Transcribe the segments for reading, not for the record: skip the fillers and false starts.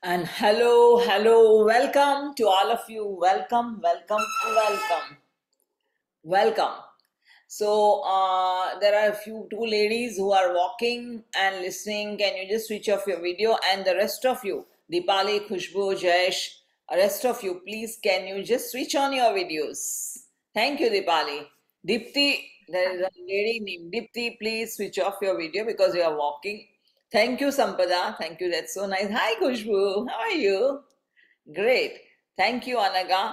And hello, welcome to all of you. Welcome. So there are two ladies who are walking and listening. Can you just switch off your video? And the rest of you, Deepali, Khushbu, Jayesh, rest of you, please can you just switch on your videos? Thank you, Deepali. Dipti, there is a lady named Dipti. Please switch off your video because you are walking. Thank you, Sampada. Thank you. That's so nice. Hi, Khushbu. How are you? Great. Thank you, Anaga.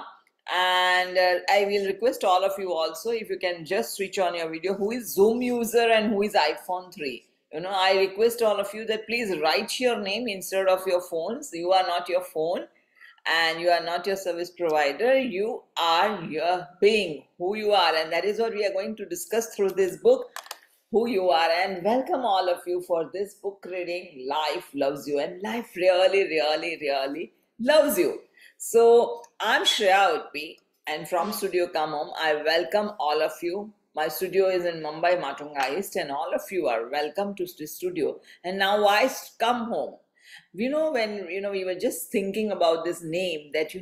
And I will request all of you also if you can just switch on your video who is Zoom user and who is iPhone 3. I request all of you that please write your name instead of your phones. You are not your phone and you are not your service provider. You are your being, who you are. And that is what we are going to discuss through this book, who you are. And welcome all of you for this book reading. Life loves you and life really loves you. So I'm Shreya Utpi and from Studio Come Home, I welcome all of you. My studio is in Mumbai, Matunga East, and all of you are welcome to the studio. And now why come home? When we were just thinking about this name that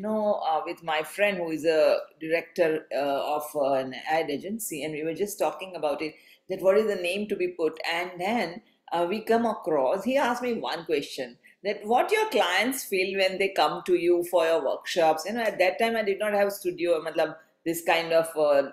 with my friend who is a director of an ad agency, and we were just talking about it, that what is the name to be put. And then we come across, he asked me one question, that what your clients feel when they come to you for your workshops. At that time I did not have studio, matlab, this kind of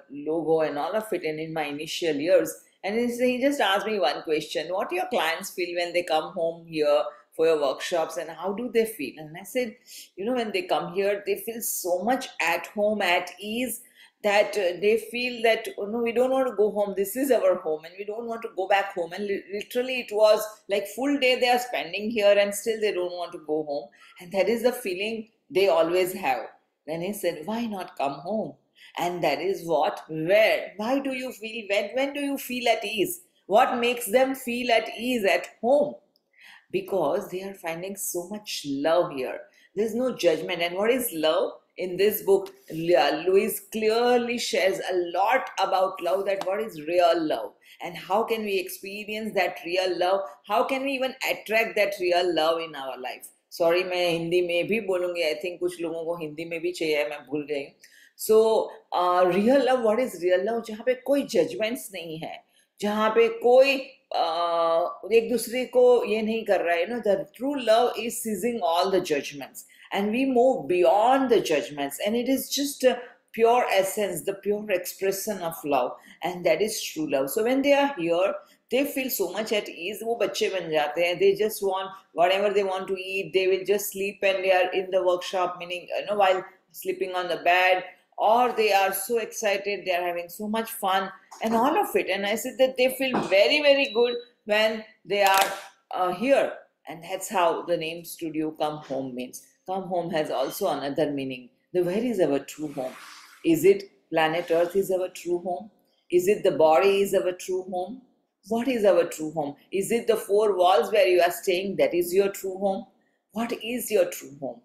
logo and all of it, and in my initial years. And he just asked me one question: what do your clients feel when they come home here for your workshops, and how do they feel? And I said, when they come here, they feel so much at home, at ease, that they feel that, oh, no, we don't want to go home. This is our home and we don't want to go back home. And literally it was like full day they are spending here and still they don't want to go home. And that is the feeling they always have. Then he said, why not come home? And that is why do you feel, when do you feel at ease? What makes them feel at ease at home? Because they are finding so much love here. There's no judgment. And what is love? In this book, Louise clearly shares a lot about love, that what is real love and how can we experience that real love? How can we even attract that real love in our life? Sorry, मैं हिंदी में भी बोलूँगी. I think कुछ लोगों को हिंदी में भी चाहिए, मैं भूल गई. So real love, what is real love? जहाँ पे कोई judgments नहीं है, जहाँ पे कोई एक दूसरे को ये नहीं कर रहा है. The true love is seizing all the judgments, and we move beyond the judgments, and it is just a pure essence, the pure expression of love, and that is true love. So when they are here, they feel so much at ease. वो बच्चे बन जाते हैं. They just want whatever they want to eat. They will just sleep and they are in the workshop, meaning while sleeping on the bed, or they are so excited, they are having so much fun and all of it. And I said that they feel very good when they are here. And that's how the name Studio Come Home means. Come home has also another meaning. Where is our true home? Is it planet Earth is our true home? Is it the body is our true home? What is our true home? Is it the four walls where you are staying, that is your true home? What is your true home?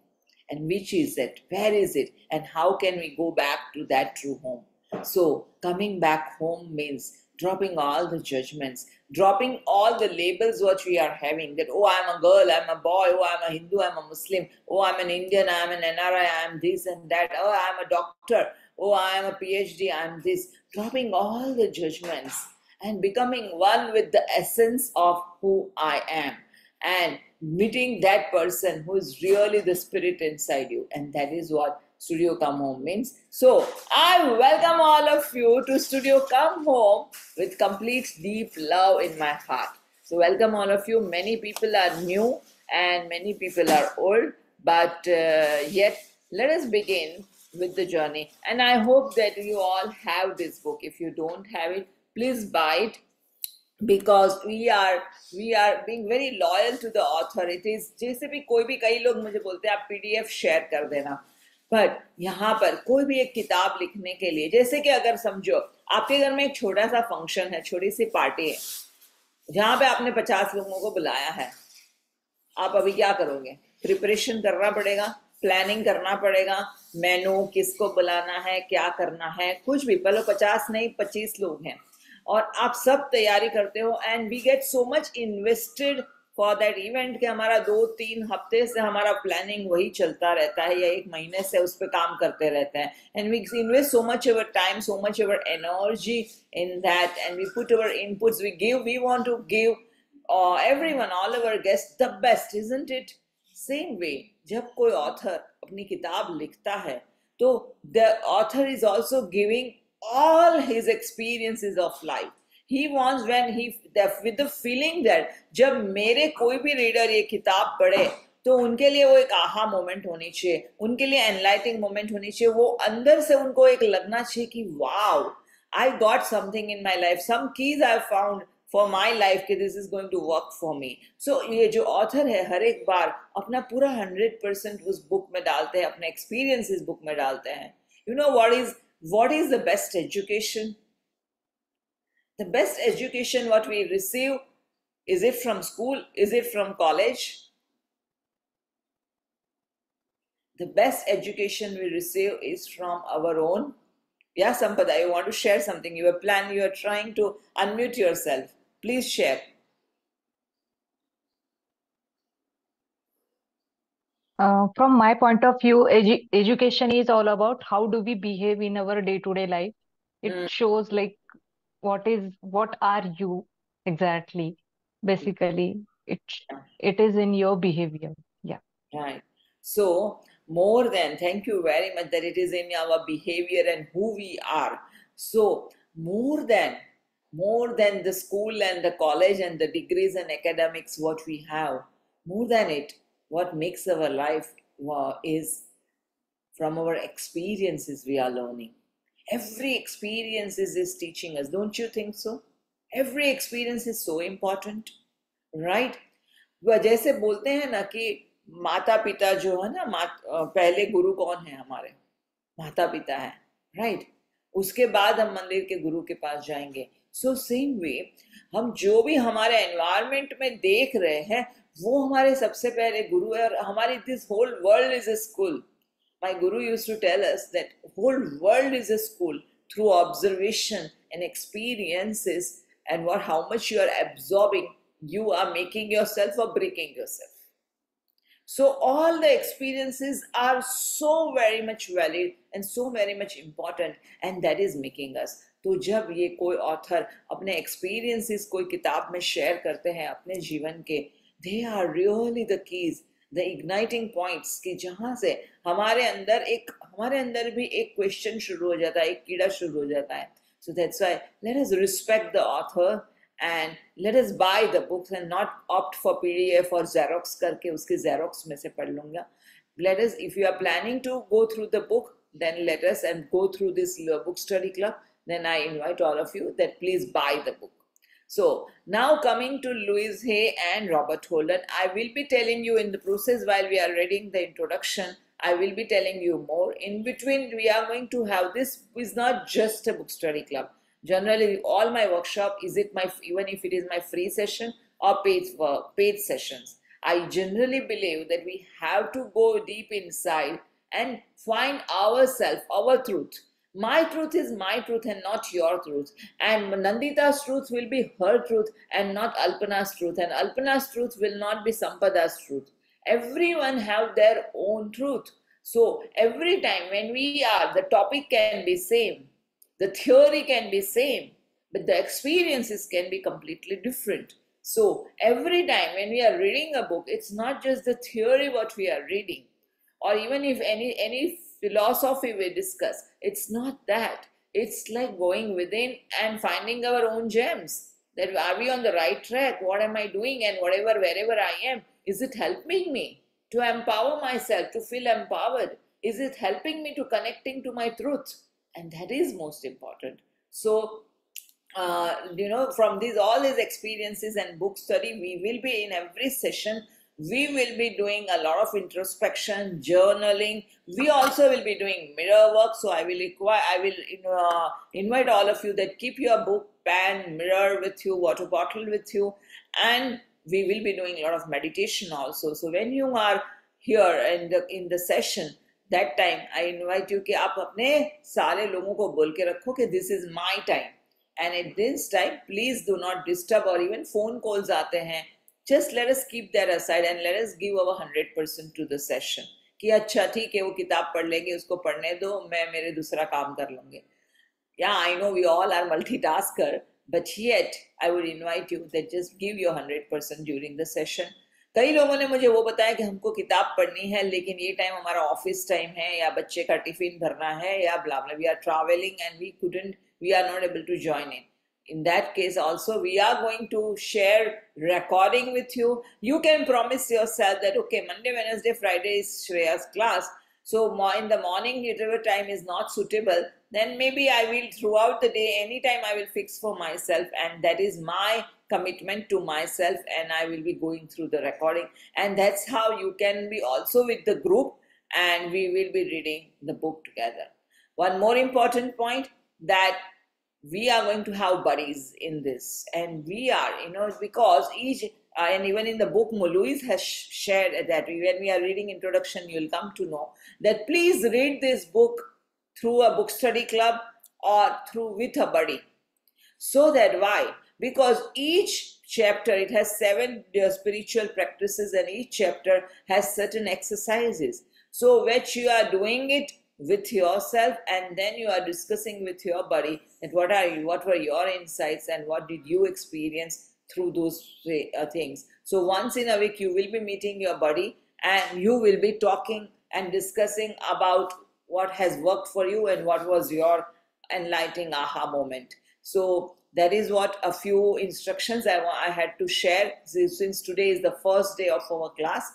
And which is it? Where is it? And how can we go back to that true home? So coming back home means dropping all the judgments, dropping all the labels what we are having, that, oh, I'm a girl, I'm a boy, oh, I'm a Hindu, I'm a Muslim, oh, I'm an Indian, I'm an NRI, I'm this and that, oh, I'm a doctor, oh, I'm a PhD, I'm this. Dropping all the judgments and becoming one with the essence of who I am, and meeting that person who is really the spirit inside you. And that is what Studio Come Home means. So I welcome all of you to Studio Come Home with complete deep love in my heart. So welcome all of you. Many people are new and many people are old, but yet let us begin with the journey. And I hope that you all have this book. If you don't have it, please buy it, because we are being very loyal to the author. It is, जैसे भी कोई भी, कई लोग मुझे बोलते हैं आप PDF शेयर कर देना, पर यहाँ पर कोई भी एक किताब लिखने के लिए, जैसे कि अगर समझो आपके घर में एक छोटा सा फंक्शन है, छोटी सी पार्टी है, जहाँ पे आपने 50 लोगों को बुलाया है, आप अभी क्या करोगे? प्रिपरेशन करना पड़ेगा, प्लानिंग करना पड़ेगा, मेनू, किसको बुलाना है, क्या करना है, कुछ भी. पहले 50 नहीं 25 लोग हैं और आप सब तैयारी करते हो, and we get so much invested for that event कि हमारा 2-3 हफ्ते से हमारा प्लानिंग वही चलता रहता है या एक महीने से उस पर काम करते रहते हैं, and we invest so much our time, so much our energy in that, and we put our inputs, we want to give everyone, all our guests, the best, isn't it? Same way, जब कोई author अपनी किताब लिखता है तो the author is also giving all his experiences of life. He wants when he with the feeling that जब मेरे कोई भी रीडर ये किताब पढ़े तो उनके लिए वो एक आहा मोमेंट होनी चाहिए, उनके लिए एनलाइटिंग मोमेंट होनी चाहिए, वो अंदर से उनको एक लगना चाहिए कि wow, I got something in my life, some keys I found for my life कि this is going to work for me. So ये जो author है हर एक बार अपना पूरा 100% उस book में डालते हैं, अपने experiences book में डालते हैं. You know what is the best education? The best education what we receive, is it from school? Is it from college? The best education we receive is from our own. Yeah, Sampada, you want to share something? You are trying to unmute yourself. Please share. From my point of view, education is all about how do we behave in our day-to-day life. It shows like what are you exactly. Basically, it is in your behavior. Yeah. Right. So more than, thank you very much, that it is in our behavior and who we are. So more than the school and the college and the degrees and academics what we have, more than it, what makes our life is from our experiences we are learning. Every experience is teaching us, don't you think so? Every experience is so important, right? जैसे बोलते हैं ना कि माता पिता जो है ना, पहले गुरु कौन है हमारे? माता पिता है, राइट? उसके बाद हम मंदिर के गुरु के पास जाएंगे. सो सेम वे हम जो भी हमारे एनवायरमेंट में देख रहे हैं वो हमारे सबसे पहले गुरु है, और हमारी this whole world is a school. My guru used to tell us that whole world is a school through observation and experiences, and how much you are absorbing, you are making yourself or breaking yourself. So all the experiences are so very much valid and so very much important, and that is making us. तो जब ये कोई author अपने experiences कोई किताब में share करते हैं अपने जीवन के, they are really the keys, the igniting points कि जहाँ से हमारे अंदर भी एक क्वेश्चन शुरू हो जाता है, एक कीड़ा शुरू हो जाता है. So that's why let us respect the author and let us buy the books and not opt for PDF or Xerox करके उसके Xerox में से पढ़ लूँगा. Let us, if you are planning to go through the book, then let us and go through this book study club. Then I invite all of you that please buy the book. So now coming to Louise Hay and Robert Holden, I will be telling you in the process while we are reading the introduction, I will be telling you more. In between, we are going to have, this is not just a book study club. Generally, all my workshop, even if it is my free session or paid sessions, I generally believe that we have to go deep inside and find ourselves, our truth. My truth is my truth and not your truth. And Nandita's truth will be her truth and not Alpana's truth. And Alpana's truth will not be Sampada's truth. Everyone have their own truth. So every time when we are, the topic can be same, the theory can be same, but the experiences can be completely different. So every time when we are reading a book, it's not just the theory what we are reading, or even if any philosophy we discuss, it's not that. It's like going within and finding our own gems. That are we on the right track? What am I doing? And wherever I am, is it helping me to empower myself, to feel empowered? Is it helping me to connecting to my truth? And that is most important. So from all these experiences and book study, we will be in every session, we will be doing a lot of introspection, journaling. We also will be doing mirror work. So I will invite all of you that keep your book, pen, mirror with you, water bottle with you, and we will be doing a lot of meditation also. So when you are here in the session, that time I invite you कि आप अपने सारे लोगों को बोल के रखो कि this is my time, and at this time please do not disturb, or even phone calls आते हैं, just let us keep that aside and let us give our 100% to the session. कि अच्छा ठीक है वो किताब पढ़ लेंगे, उसको पढ़ने दो, मैं मेरे दूसरा काम कर लूंगी. Yeah, I know we all are multitasker, but yet I would invite you that just give your 100% during the session. कई लोगों ने मुझे वो बताया कि हमको किताब पढ़नी है लेकिन ये टाइम हमारा ऑफिस टाइम है या बच्चे का टिफिन भरना है या blah blah, we are traveling and we are not able to join in. In that case also we are going to share recording with you. You can promise yourself that okay, Monday, Wednesday, Friday is Shreya's class, so in the morning whatever time is not suitable, then maybe I will throughout the day anytime I will fix for myself, and that is my commitment to myself, and I will be going through the recording, and that's how you can be also with the group and we will be reading the book together. One more important point, that we are going to have buddies in this, and we are, because each and even in the book Louise has shared that when we are reading introduction you'll come to know that please read this book through a book study club or through with a buddy. So that why? Because each chapter, it has 7 spiritual practices and each chapter has certain exercises. So which you are doing it with yourself and then you are discussing with your buddy that what were your insights and what did you experience through those things. So once in a week you will be meeting your buddy and you will be talking and discussing about what has worked for you and what was your enlightening aha moment. So that is what a few instructions I had to share since today is the first day of our class.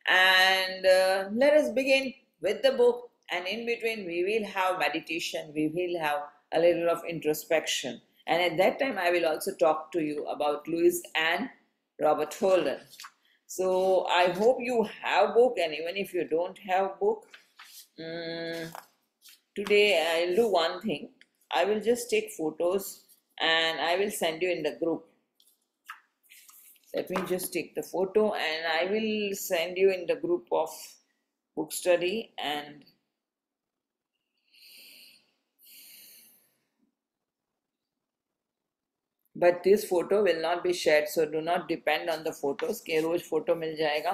And let us begin with the book, and in between we will have meditation, we will have a little of introspection, and at that time I will also talk to you about Lewis and Robert Holden. So I hope you have book, and even if you don't have book, today I'll do one thing. I will just take photos and I will send you in the group. Let me just take the photo and I will send you in the group of book study. And but this photo will not be shared, so do not depend on the photos कि रोज photo मिल जाएगा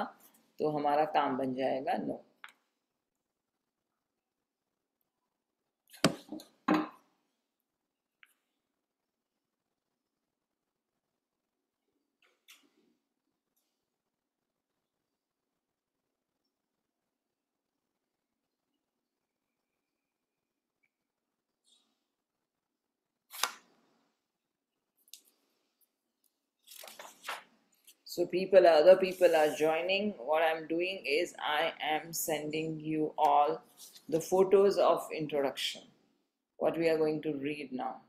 तो हमारा काम बन जाएगा. No. So other people are joining. What I'm doing is I am sending you all the photos of introduction, what we are going to read now.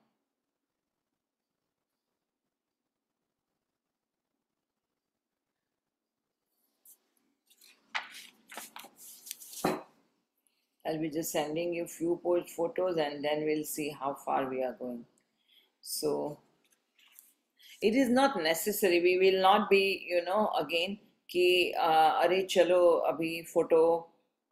I'll be just sending you few photos and then we'll see how far we are going. So it is not necessary, we will not be, again कि अरे चलो अभी photo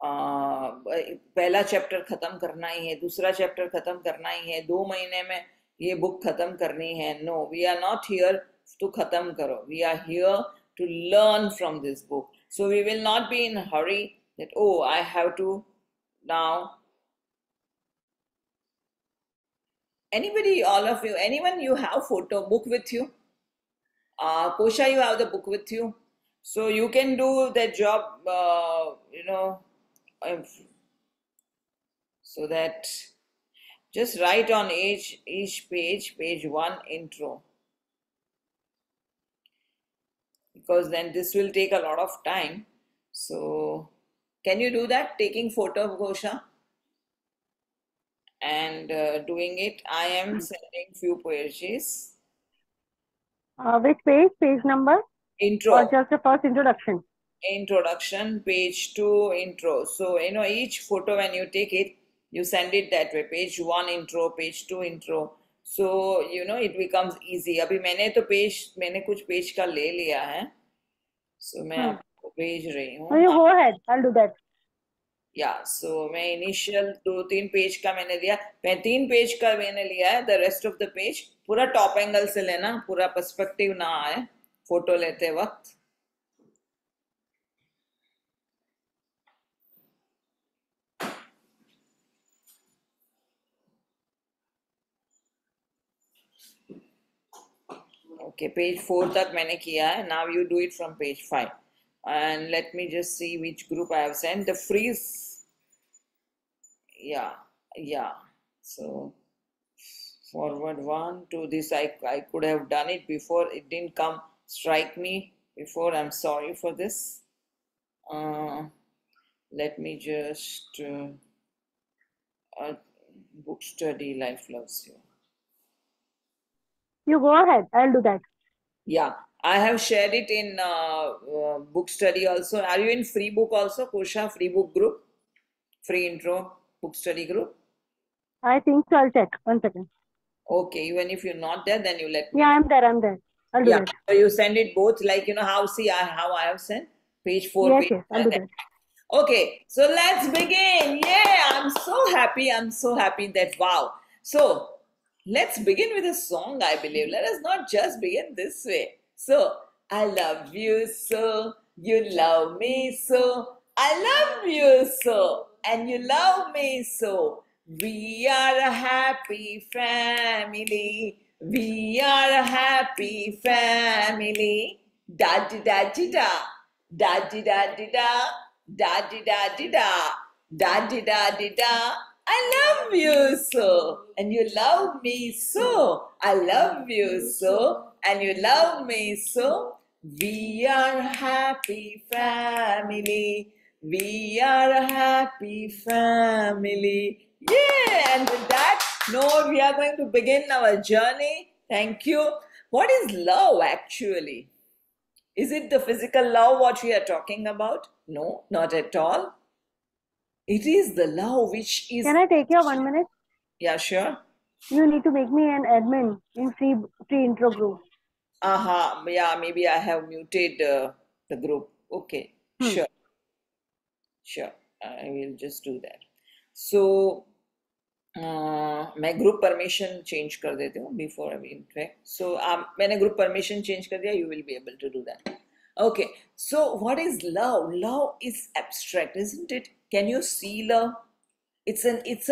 पहला chapter खत्म करना ही है, दूसरा chapter खत्म करना ही है, 2 महीने में ये बुक खत्म करनी है. No, we are not here to खत्म करो, we are here to learn from this book. So we will not be in a hurry that, oh, I have to now. Anybody, all of you, anyone, you have photo book with you? Kosha, you have the book with you, so you can do that job, so that just write on each page 1 intro, because then this will take a lot of time. So can you do that, taking photo of Kosha and doing it? I am sending few pages. Which page? Page number? Intro. Or just the first introduction? Introduction, page 2, intro. So, each photo when you take it, you send it that way. Page 1 intro, page 2 intro. So, it becomes easy. अभी मैंने कुछ page का ले लिया है. So, मैं आपको भेज रही हूँ. No, you go ahead. I'll do that. Yeah, so मैं initial 2-3 पेज का मैंने दिया. मैं 3 पेज का मैंने लिया है. The rest of the page पूरा टॉप एंगल से लेना, पूरा पर्सपेक्टिव ना आए फोटो लेते वक्त. Okay, page 4 तक मैंने किया है. Now you do it from page 5. And let me just see which group I have sent. The freeze. Yeah. So forward 1 to this. I could have done it before. It didn't come strike me before. I'm sorry for this. Let me just book study. Life loves you. You go ahead. I'll do that. Yeah, I have shared it in book study also. Are you in free book also, Kosha? Free book group, free intro book study group. I think so. I'll check. 1 second. Okay, even if you're not there, then you let me Yeah, know. I'm there. I'm there. I'll do Yeah, that. so you send it both, like how how I have sent page 4, Yes, page yes. I'll do that. Okay, so let's begin. Yeah, I'm so happy. I'm so happy that wow. So let's begin with a song, I believe. Let us not just begin this way. So, I love you so, you love me so, I love you so, and you love me so. We are a happy family. We are a happy family. Da di da di da. Da di da di da. Da di da di da. Da di da di da. I love you so, and you love me so. I love you so, and you love me so. We are a happy family. We are a happy family. Yeah, and with that note, we are going to begin our journey. Thank you. What is love actually? Is it the physical love what we are talking about? No, not at all. It is the love which is. Can I take your 1 minute? Yeah, sure. You need to make me an admin in free intro group. Yeah, maybe I have muted the group. Okay, sure. I will just do that. So, मैं group permission change कर देती हूँ before I interact. सो मैंने group permission change कर दिया. You will be able to do that. Okay, so what is love? Love is abstract, isn't it? Can you see love? It's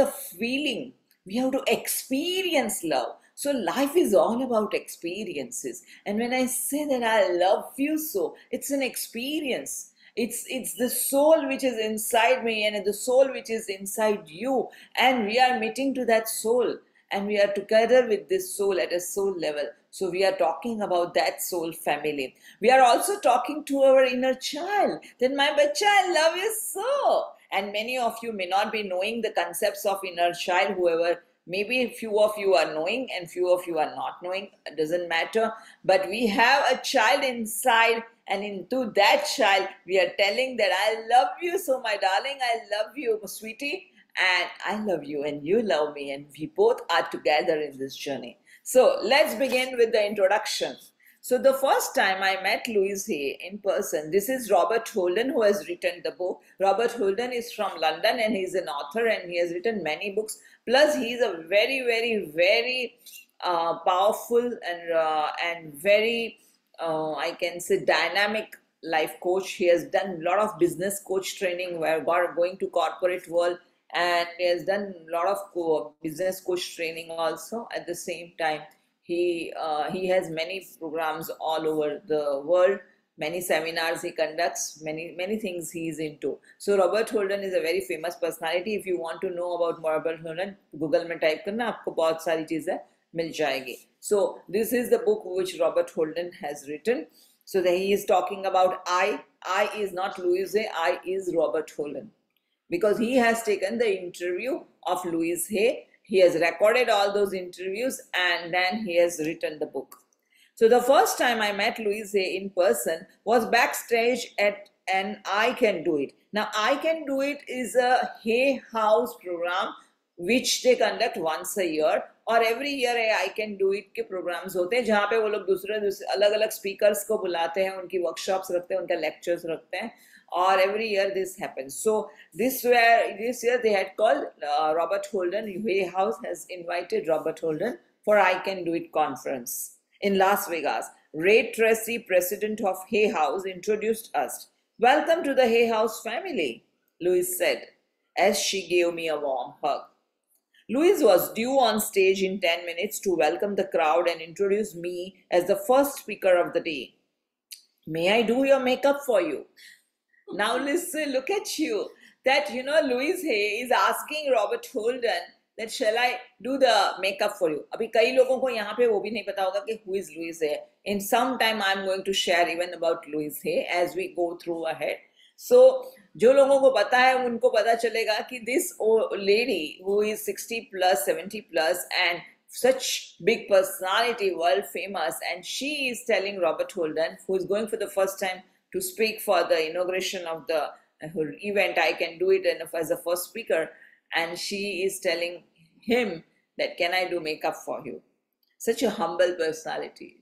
a feeling. We have to experience love. So life is all about experiences. And when I say that I love you so, it's an experience. It's the soul which is inside me and the soul which is inside you, and we are meeting to that soul, and we are together with this soul at a soul level. So we are talking about that soul family. We are also talking to our inner child. Then my bacha, I love you so. And many of you may not be knowing the concepts of inner child. Whoever, maybe few of you are knowing and few of you are not knowing. It doesn't matter. But we have a child inside, and into that child we are telling that I love you so, my darling. I love you, sweetie. And I love you and you love me, and we both are together in this journey. So let's begin with the introduction. So the first time I met Louise Hay in person, this is Robert Holden, who has written the book. Robert Holden is from London and he's an author and he has written many books. Plus he is a very, very, very powerful and very, I can say, dynamic life coach. He has done a lot of business coach training where going to corporate world, and he has done a lot of business coach training also at the same time. He has many programs all over the world, many seminars he conducts, many things he is into. So Robert Holden is a very famous personality. If you want to know about Robert Holden, Google में type करना, आपको बहुत सारी चीजें मिल जाएगी. So this is the book which Robert Holden has written. So that he is talking about I is not Louise Hay, I is Robert Holden, because he has taken the interview of Louise Hay. He has recorded all those interviews and then he has written the book. So the first time I met Louise Hay in person was backstage at an I Can Do It. Now I Can Do It is a Hay House program which they conduct once a year, और every year I Can Do It के programs होते हैं जहाँ पे वो लोग दूसरे अलग अलग speakers को बुलाते हैं, उनकी workshops रखते हैं, उनका lectures रखते हैं. Or every year this happens. So this year they had called Robert Holden. Hay House has invited Robert Holden for I Can Do It conference in Las Vegas. Ray Tracy, president of Hay House, introduced us. Welcome to the Hay House family, Louise said as she gave me a warm hug. Louise was due on stage in 10 minutes to welcome the crowd and introduce me as the first speaker of the day. May I do your makeup for you? Now listen, look at you. That, Louise Hay is asking Robert Holden that shall I do the makeup for you? अभी कई लोगों को यहाँ पे वो भी नहीं पता होगा कि who is Louise Hay. In some time I'm going to share even about Louise Hay as we go through ahead. So जो लोगों को पता है उनको पता चलेगा कि this lady who is 60 plus, 70 plus and such big personality, world famous, and she is telling Robert Holden, who is going for the first time to speak for the inauguration of the event, I can do it as a first speaker, and she is telling him that can I do makeup for you? Such a humble personality.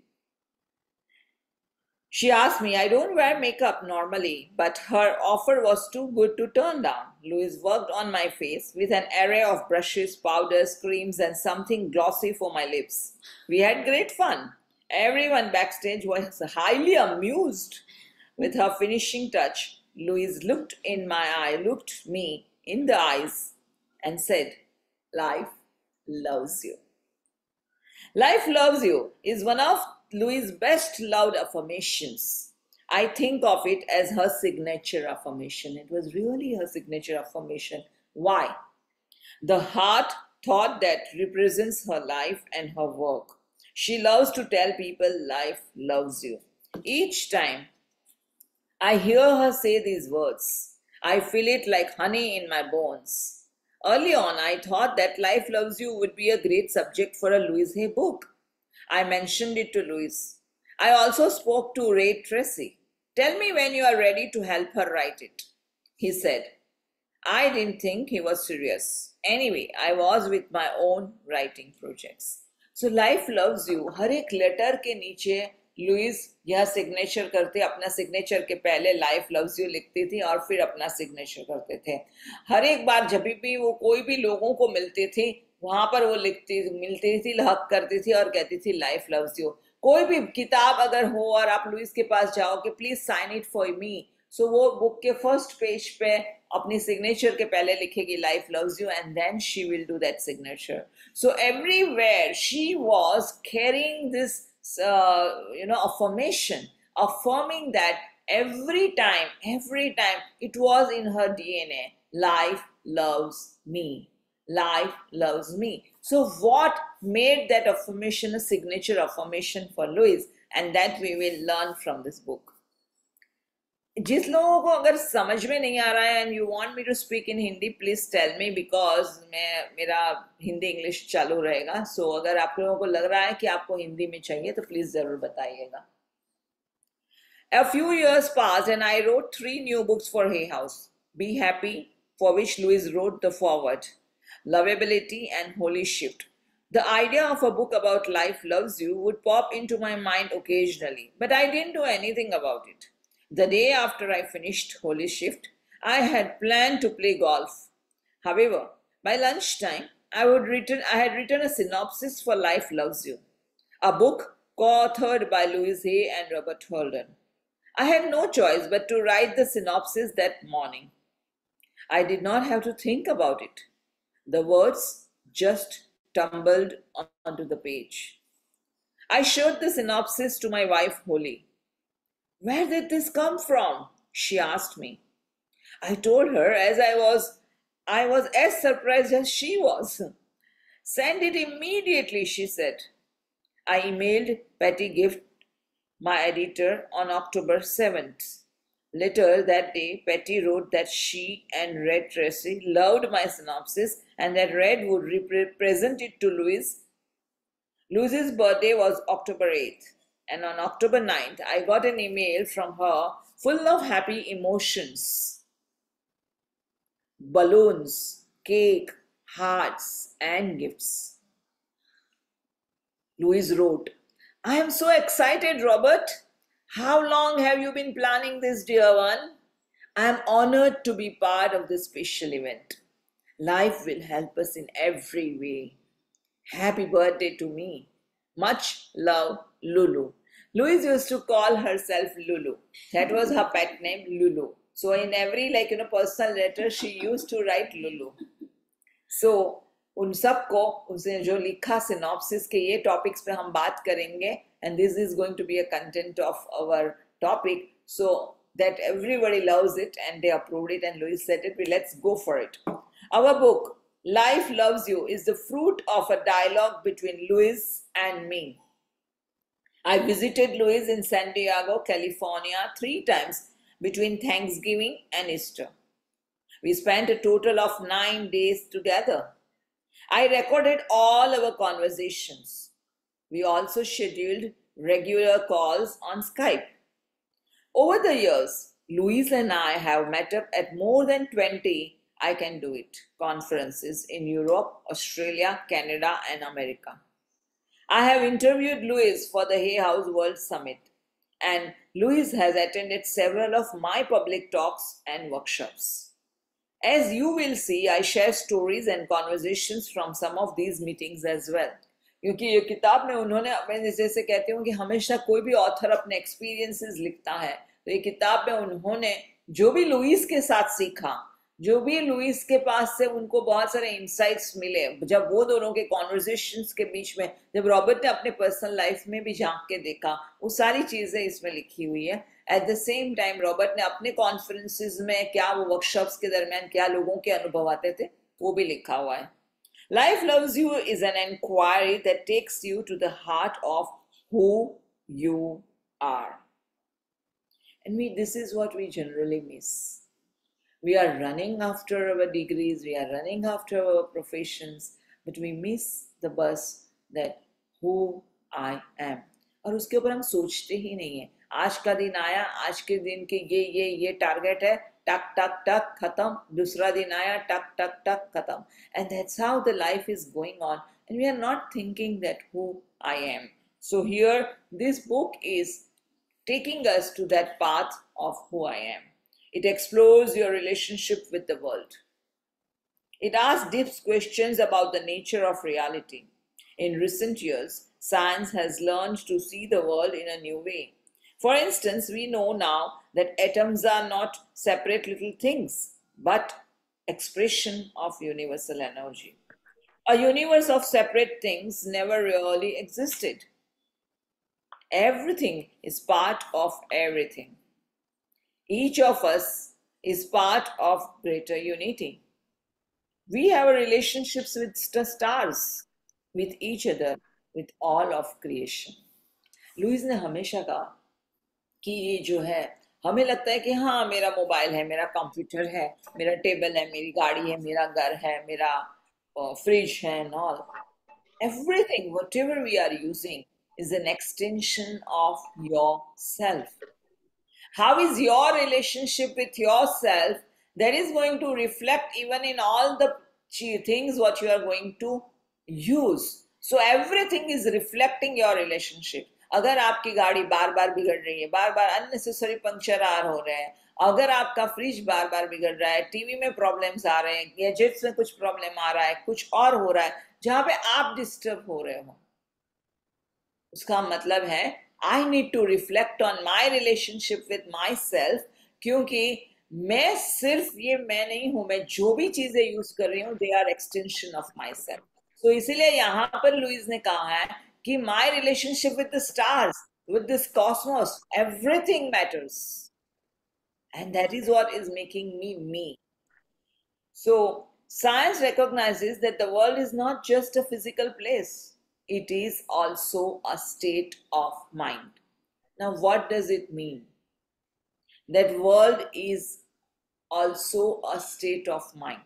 She asked me, I don't wear makeup normally, but her offer was too good to turn down. Louise worked on my face with an array of brushes, powders, creams, and something glossy for my lips. We had great fun. Everyone backstage was highly amused with her finishing touch. Louise looked me in the eyes, and said, Life loves you. Life loves you is one of Louise's best loved affirmations. I think of it as her signature affirmation. It was really her signature affirmation. Why? The heart thought that represents her life and her work. She loves to tell people life loves you. Each time I hear her say these words, I feel it like honey in my bones. Early on, I thought that life loves you would be a great subject for a Louise Hay book. I mentioned it to Louise. I also spoke to Ray Tracy. Tell me when you are ready to help her write it, he said. I didn't think he was serious. Anyway, I was with my own writing projects. So life loves you. हर एक letter के नीचे Louis यह signature करते, अपना signature के पहले life loves you लिखती थी और फिर अपना सिग्नेचर करते थे. हर एक बार जब भी वो कोई भी लोगों को मिलती थी वहां पर वो मिलती थी, हक करती थी और कहती थी लाइफ लव्स यू. कोई भी किताब अगर हो और आप लुइस के पास जाओ कि please sign it for me, so वो बुक के फर्स्ट पेज पे अपनी सिग्नेचर के पहले लिखेगी life loves you and then she will do that signature. So everywhere she was carrying this affirmation, affirming that every time it was in her DNA. Life loves me. Life loves me. So what made that affirmation a signature affirmation for Louise? And that we will learn from this book. जिस लोगों को अगर समझ में नहीं आ रहा है and you want me to speak in Hindi, please tell me because मेरा हिंदी इंग्लिश चालू रहेगा. So अगर आप लोगों को लग रहा है कि आपको हिंदी में चाहिए तो प्लीज जरूर बताइएगा. A few years passed and I wrote 3 new books for Hay House. Be Happy, for which Louise wrote the foreword, Lovability, and Holy Shift. The idea of a book about life loves you would pop into my mind occasionally, but I didn't do anything about it. The day after I finished Holy Shift, I had planned to play golf. However, by lunchtime, I had written a synopsis for Life Loves You, a book co-authored by Louise Hay and Robert Holden. I had no choice but to write the synopsis that morning. I did not have to think about it. The words just tumbled onto the page. I showed the synopsis to my wife, Holly. Where did this come from? She asked me. I told her as I was as surprised as she was. Send it immediately, she said. I emailed Patty Gift, my editor, on October 7th. Later that day, Patty wrote that she and Red Tracy loved my synopsis and that Red would present it to Louise. Louise's birthday was October 8th. And on October 9th, I got an email from her full of happy emotions. Balloons, cake, hearts, and gifts. Louise wrote, I am so excited, Robert. How long have you been planning this, dear one? I am honored to be part of this special event. Life will help us in every way. Happy birthday to me. Much love, Lulu. Louise used to call herself Lulu. That was her pet name, Lulu. So in every personal letter, she used to write Lulu. So उन सबको उसने जो लिखा synopsis के ये topics पे हम बात करेंगे and this is going to be a content of our topic so that everybody loves it and they approved it and Louis said it let's go for it. Our book Life Loves You is the fruit of a dialogue between Louis and me. I visited Louis in San Diego, California 3 times between Thanksgiving and Easter. We spent a total of 9 days together. I recorded all our conversations. We also scheduled regular calls on Skype. Over the years, Louise and I have met up at more than 20 I Can Do It conferences in Europe, Australia, Canada, and America. I have interviewed Louise for the Hay House World Summit, and Louise has attended several of my public talks and workshops. As you will see, I share stories and conversations from some of these meetings as well. क्योंकि ये किताब में उन्होंने मैं जैसे कहती हूँ कि हमेशा कोई भी ऑथर अपने एक्सपीरियंसेस लिखता है तो ये किताब में उन्होंने जो भी लुईस के साथ सीखा जो भी लुईस के पास से उनको बहुत सारे इंसाइट्स मिले जब वो दोनों के कॉन्वर्सेशंस के बीच में जब रॉबर्ट ने अपने पर्सनल लाइफ में भी झांक के देखा वो सारी चीजें इसमें लिखी हुई है at the same time Robert ने अपने कॉन्फ्रेंसेस में क्या वो वर्कशॉप्स के दरमियान क्या लोगों के अनुभव आते थे वो भी लिखा हुआ है. Life Loves You is an inquiry that takes you to the heart of who you are. And this is what we generally miss. We are running after our degrees, we are running after our professions, but we miss the bus that who I am. और उसके ऊपर हम सोचते ही नहीं है. आज का दिन आया, आज के दिन के ये टारगेट है, टक टक टक खत्म, दूसरा दिन आया, टक टक टक खत्म. And that's how the life is going on, and we are not thinking that who I am. So here, this book is taking us to that path of who I am. It explores your relationship with the world. It asks deep questions about the nature of reality. In recent years, science has learned to see the world in a new way. For instance, we know now that atoms are not separate little things, but expression of universal energy. A universe of separate things never really existed. Everything is part of everything. Each of us is part of greater unity. We have relationships with the stars, with each other, with all of creation. Louise ने हमेशा कहा कि ये जो है हमें लगता है कि हाँ मेरा मोबाइल है मेरा कंप्यूटर है मेरा टेबल है मेरी गाड़ी है मेरा घर है मेरा फ्रिज है and all. Everything, whatever we are using, is an extension of yourself. How is your relationship with yourself that is going to reflect even in all the things what you are going to use. So everything is reflecting your relationship. अगर आपकी गाड़ी बार बार बिगड़ रही है बार बार unnecessary puncture हो रहे हैं अगर आपका फ्रिज बार बार बिगड़ रहा है टीवी में प्रॉब्लम्स आ रहे हैं गैजेट्स में कुछ प्रॉब्लम आ रहा है कुछ और हो रहा है जहां पे आप डिस्टर्ब हो रहे हो उसका मतलब है I need to reflect on my relationship with myself क्योंकि मैं सिर्फ ये मैं नहीं हूं मैं जो भी चीजें यूज कर रही हूँ they are extension of myself तो इसीलिए यहां पर लुईस ने कहा है कि my relationship with the stars, with this cosmos, everything matters. And that is what is making me me. So, science recognizes that the world is not just a physical place, it is also a state of mind. Now, what does it mean? That world is also a state of mind.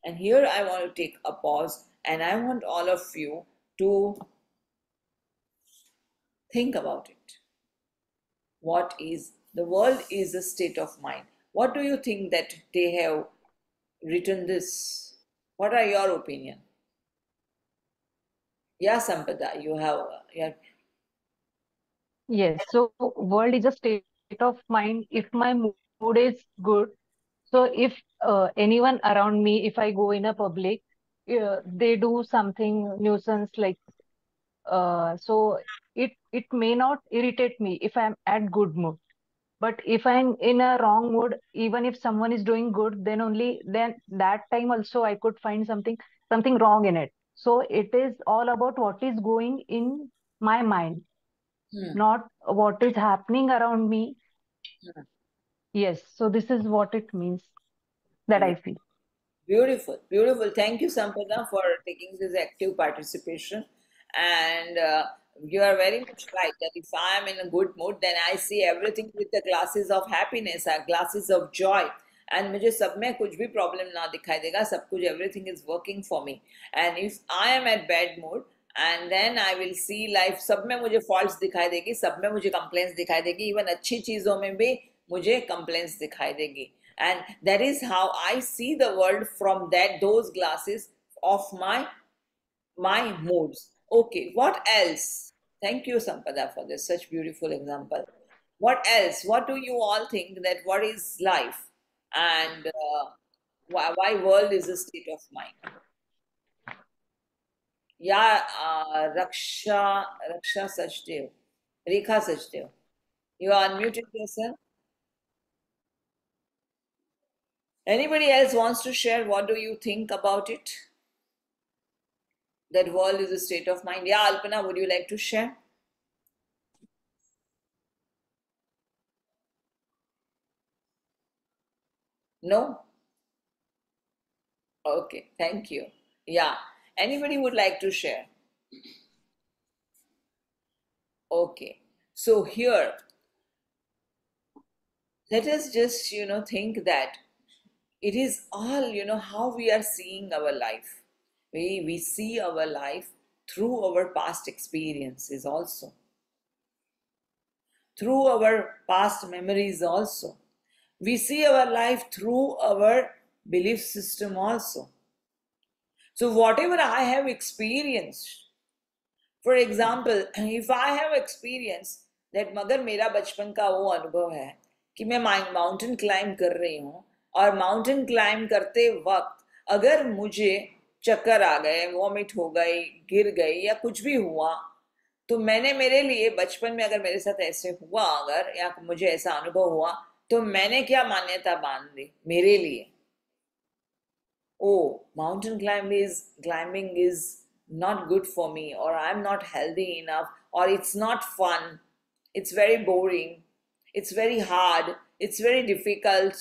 And here I want to take a pause and I want all of you to think about it. What is the world is a state of mind. What do you think that they have written this? What are your opinion? Yeah, Sampada, you have yeah. Yes, so world is a state of mind. If my mood is good, so if anyone around me, if I go in a public, they do something nuisance like so it may not irritate me if I'm at good mood. But if I'm in a wrong mood, even if someone is doing good, then only then that time also I could find something something wrong in it. So it is all about what is going in my mind, Hmm. not what is happening around me. Hmm. Yes, so this is what it means that I feel. Beautiful, beautiful. Thank you, Sampada, for taking this active participation. And you are very much right that if I am in a good mood, then I see everything with the glasses of happiness, glasses of joy. And मुझे सब में कुछ भी problem ना दिखाई देगा, सब कुछ everything is working for me. And if I am at bad mood, and then I will see life, सब में मुझे faults दिखाई देगी, सब में मुझे complaints दिखाई देगी, even अच्छी चीजों में भी मुझे complaints दिखाई देगी. And that is how I see the world from those glasses of my moods. Okay, what else? Thank you, Sampada, for this such beautiful example. What else? What do you all think that what is life, and why world is a state of mind? Yeah, Raksha Sachdev, Rekha Sachdev, you are unmuted yourself. Anybody else wants to share? What do you think about it? That world is a state of mind. Yeah, Alpana, would you like to share? No? Okay, thank you. Yeah. Anybody would like to share? Okay. So here, let us just, think that it is all, how we are seeing our life. We see our life through our past experiences also, through our past memories also. We see our life through our belief system also. So, whatever I have experienced, for example, if I have experienced that मगर मेरा बचपन का वो अनुभव है कि मैं mountain climb कर रही हूँ और माउंटेन क्लाइंब करते वक्त अगर मुझे चक्कर आ गए, वॉमिट हो गई, गिर गई या कुछ भी हुआ, तो मैंने मेरे लिए बचपन में अगर मेरे साथ ऐसे हुआ अगर या मुझे ऐसा अनुभव हुआ तो मैंने क्या मान्यता बांध दी मेरे लिए, oh, mountain climbing is not good for me, or I'm not healthy enough, or it's not fun, it's very boring, it's very hard, it's very difficult.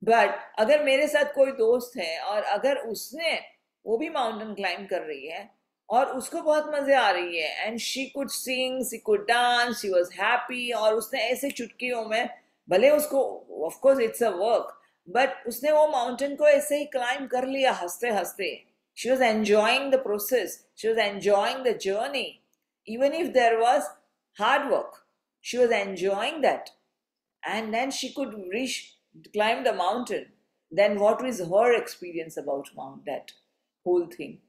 But अगर मेरे साथ कोई दोस्त है और अगर उसने वो भी माउंटेन क्लाइंब कर रही है और उसको बहुत मजे आ रही है and she could sing, she could dance, she was happy, और उसने ऐसे चुटकियों में, भले उसको of course it's a work, but उसने वो माउंटेन को ऐसे ही क्लाइंब कर लिया हंसते हंसते. She was enjoying the process, she was enjoying the journey, even if there was hard work, she was enjoying that. And then she could climb the mountain. Then what is her experience about that whole thing?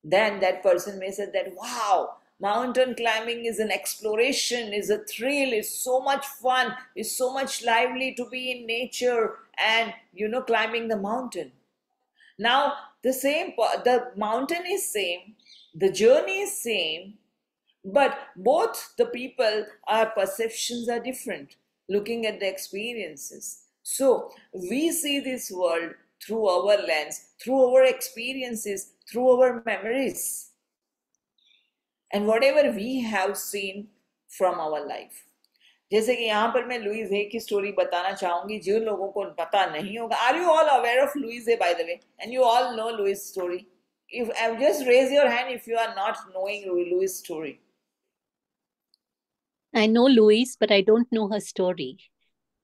Then that person may say that, wow, mountain climbing is an exploration, is a thrill, is so much fun, is so much lively to be in nature and climbing the mountain. Now the mountain is same, the journey is same, but both the people, our perceptions are different looking at the experiences. So we see this world through our lens, through our experiences, through our memories, and whatever we have seen from our life. जैसे कि यहाँ पर मैं Louis हे की story बताना चाहूंगी जिन लोगों को पता नहीं होगा. Are you all aware of Louise Hay, by the way, and you all know Louise story? If just raise your hand if you are not knowing Louis' story. I know Louise, but I don't know her story.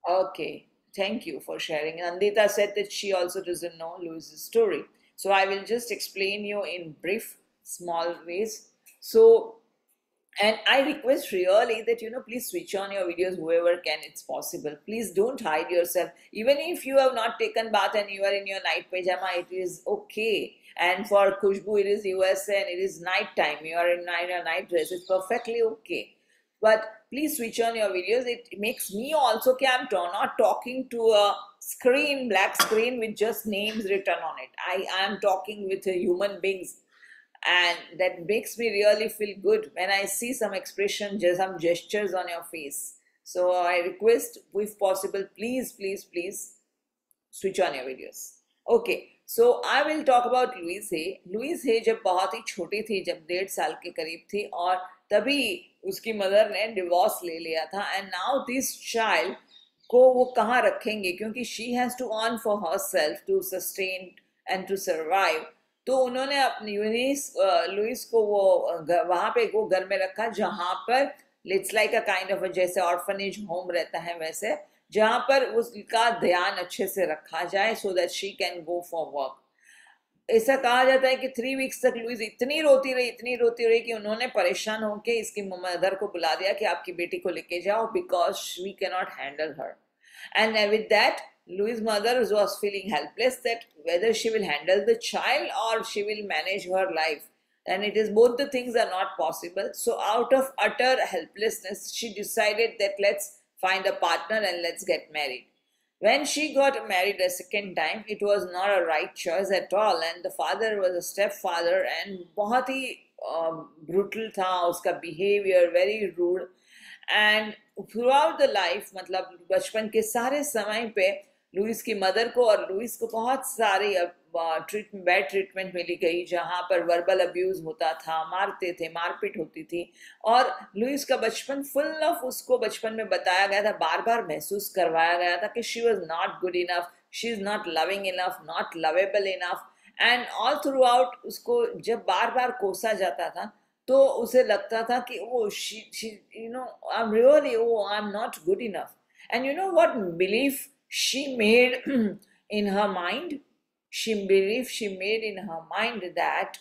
Okay, thank you for sharing. Nandita said that she also doesn't know Louis' story. So I will just explain you in brief, small ways. So, and I request really that, please switch on your videos, whoever can, it's possible. Please don't hide yourself. Even if you have not taken bath and you are in your night pajama, it is okay. And for Khushbu, it is USA and it is night time. You are in a night dress. It's perfectly okay. But please switch on your videos. It makes me also, I'm not talking to a screen, black screen with just names written on it. I am talking with human beings. And that makes me really feel good when I see some expression, just some gestures on your face. So I request, if possible, please, please, please switch on your videos. Okay, so I will talk about Louise Hay. Louise Hay जब बहुत ही छोटी थी, जब 1.5 साल के करीब थी, और तभी उसकी मदर ने डिवोर्स ले लिया था. एंड नाउ दिस चाइल्ड को वो कहाँ रखेंगे, क्योंकि she has to earn for herself to sustain and to survive. तो उन्होंने अपनी लुइस को वो वहाँ पे वो घर में रखा, जहाँ पर it's like a kind of जैसे ऑर्फनेज होम रहता है वैसे, जहाँ पर उसका ध्यान अच्छे से रखा जाए so that she can go for work. ऐसा कहा जाता है कि 3 वीक्स तक लुइस इतनी रोती रही कि उन्होंने परेशान होकर इसकी मदर को बुला दिया कि आपकी बेटी को लेके जाओ, because we can not handle her. And with that, Louis' mother was feeling helpless that whether she will handle the child or she will manage her life. And it is both the things are not possible. So out of utter helplessness, she decided that let's find a partner and let's get married. When she got married a second time, it was not a right choice at all. And the father was a stepfather and बहुत ही brutal था उसका behavior, very rude. And through out the life, मतलब बचपन के सारे समय पे Louis की मदर को और लुइस को बहुत सारी बैड ट्रीटमेंट मिली गई, जहाँ पर वर्बल अब्यूज होता था, मारते थे, मारपीट होती थी. और लुइस का बचपन फुल ऑफ, उसको बचपन में बताया गया था, बार बार महसूस करवाया गया था कि she was not good enough, she is not loving enough, not lovable enough. And all through out उसको जब बार बार कोसा जाता था तो उसे लगता था कि वो I'm really, I'm not good enough. And you know what belief she made in her mind? She made in her mind that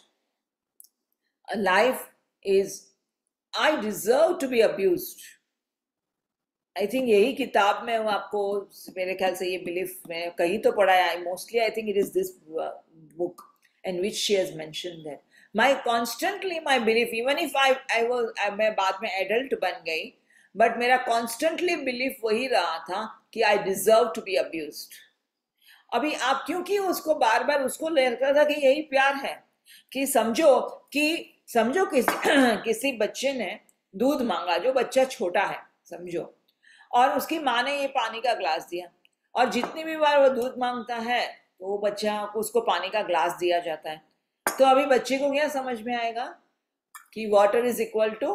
life is, I deserve to be abused. I think यही किताब में आपको मेरे ख्याल से ये belief में कहीं तो पढ़ा है. Mostly I think it is this book in which she has mentioned that my belief, even if मैं बाद में adult बन गई, but मेरा constantly belief वही रहा था कि I deserve to be abused. अभी आप क्योंकि उसको बार बार उसको लगता था कि यही प्यार है, कि समझो किसी बच्चे ने दूध मांगा, जो बच्चा छोटा है समझो, और उसकी माँ ने ये पानी का ग्लास दिया, और जितनी भी बार वो दूध मांगता है तो वो बच्चा को उसको पानी का ग्लास दिया जाता है. तो अभी बच्चे को क्या समझ में आएगा कि water is equal to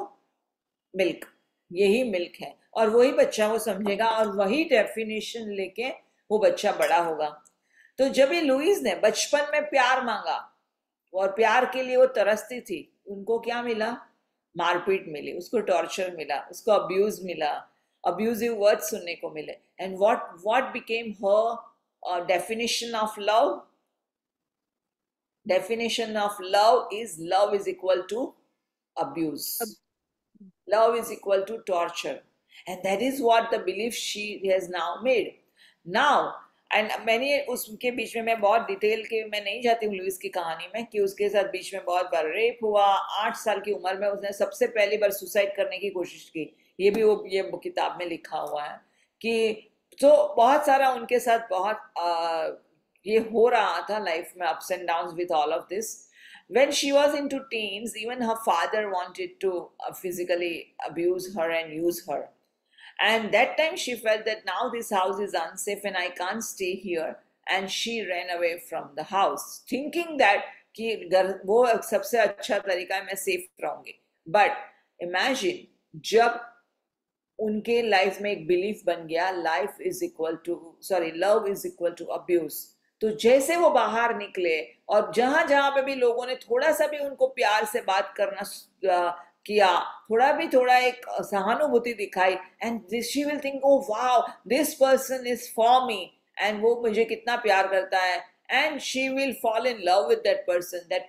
milk, यही मिल्क है, और वही बच्चा वो समझेगा और वही डेफिनेशन लेके वो बच्चा बड़ा होगा. तो जब ये लुइस ने बचपन में प्यार मांगा और प्यार के लिए वो तरसती थी, उनको क्या मिला? मारपीट मिली, उसको टॉर्चर मिला, उसको अब्यूज मिला, अब्यूजिव वर्ड सुनने को मिले. And what became her definition of love? Definition of love is equal to abuse. Love is equal to torture. And that is what the belief she has now made. Now, and मैंने उसके बीच में, मैं बहुत detail के मैं नहीं जाती हूँ लुइस की कहानी में, कि उसके साथ बीच में बहुत बार रेप हुआ. 8 साल की उम्र में उसने सबसे पहली बार सुसाइड करने की कोशिश की. ये किताब में लिखा हुआ है कि तो बहुत सारा उनके साथ बहुत ये हो रहा था लाइफ में, ups and downs with all of this. When she was into teens, even her father wanted to physically abuse her and use her. And that time she felt that now this house is unsafe and I can't stay here. And she ran away from the house, thinking that कि वो सबसे अच्छा तरीका है, मैं safe रहूंगी. But imagine जब उनके लाइफ में एक बिलीफ बन गया, love is equal to abuse, तो जैसे वो बाहर निकले और जहां जहां पे भी लोगों ने थोड़ा सा भी उनको प्यार से बात करना किया, थोड़ा एक सहानुभूति दिखाई, and she will think oh wow this person is for me, and वो मुझे कितना प्यार करता है, and she will fall in love with that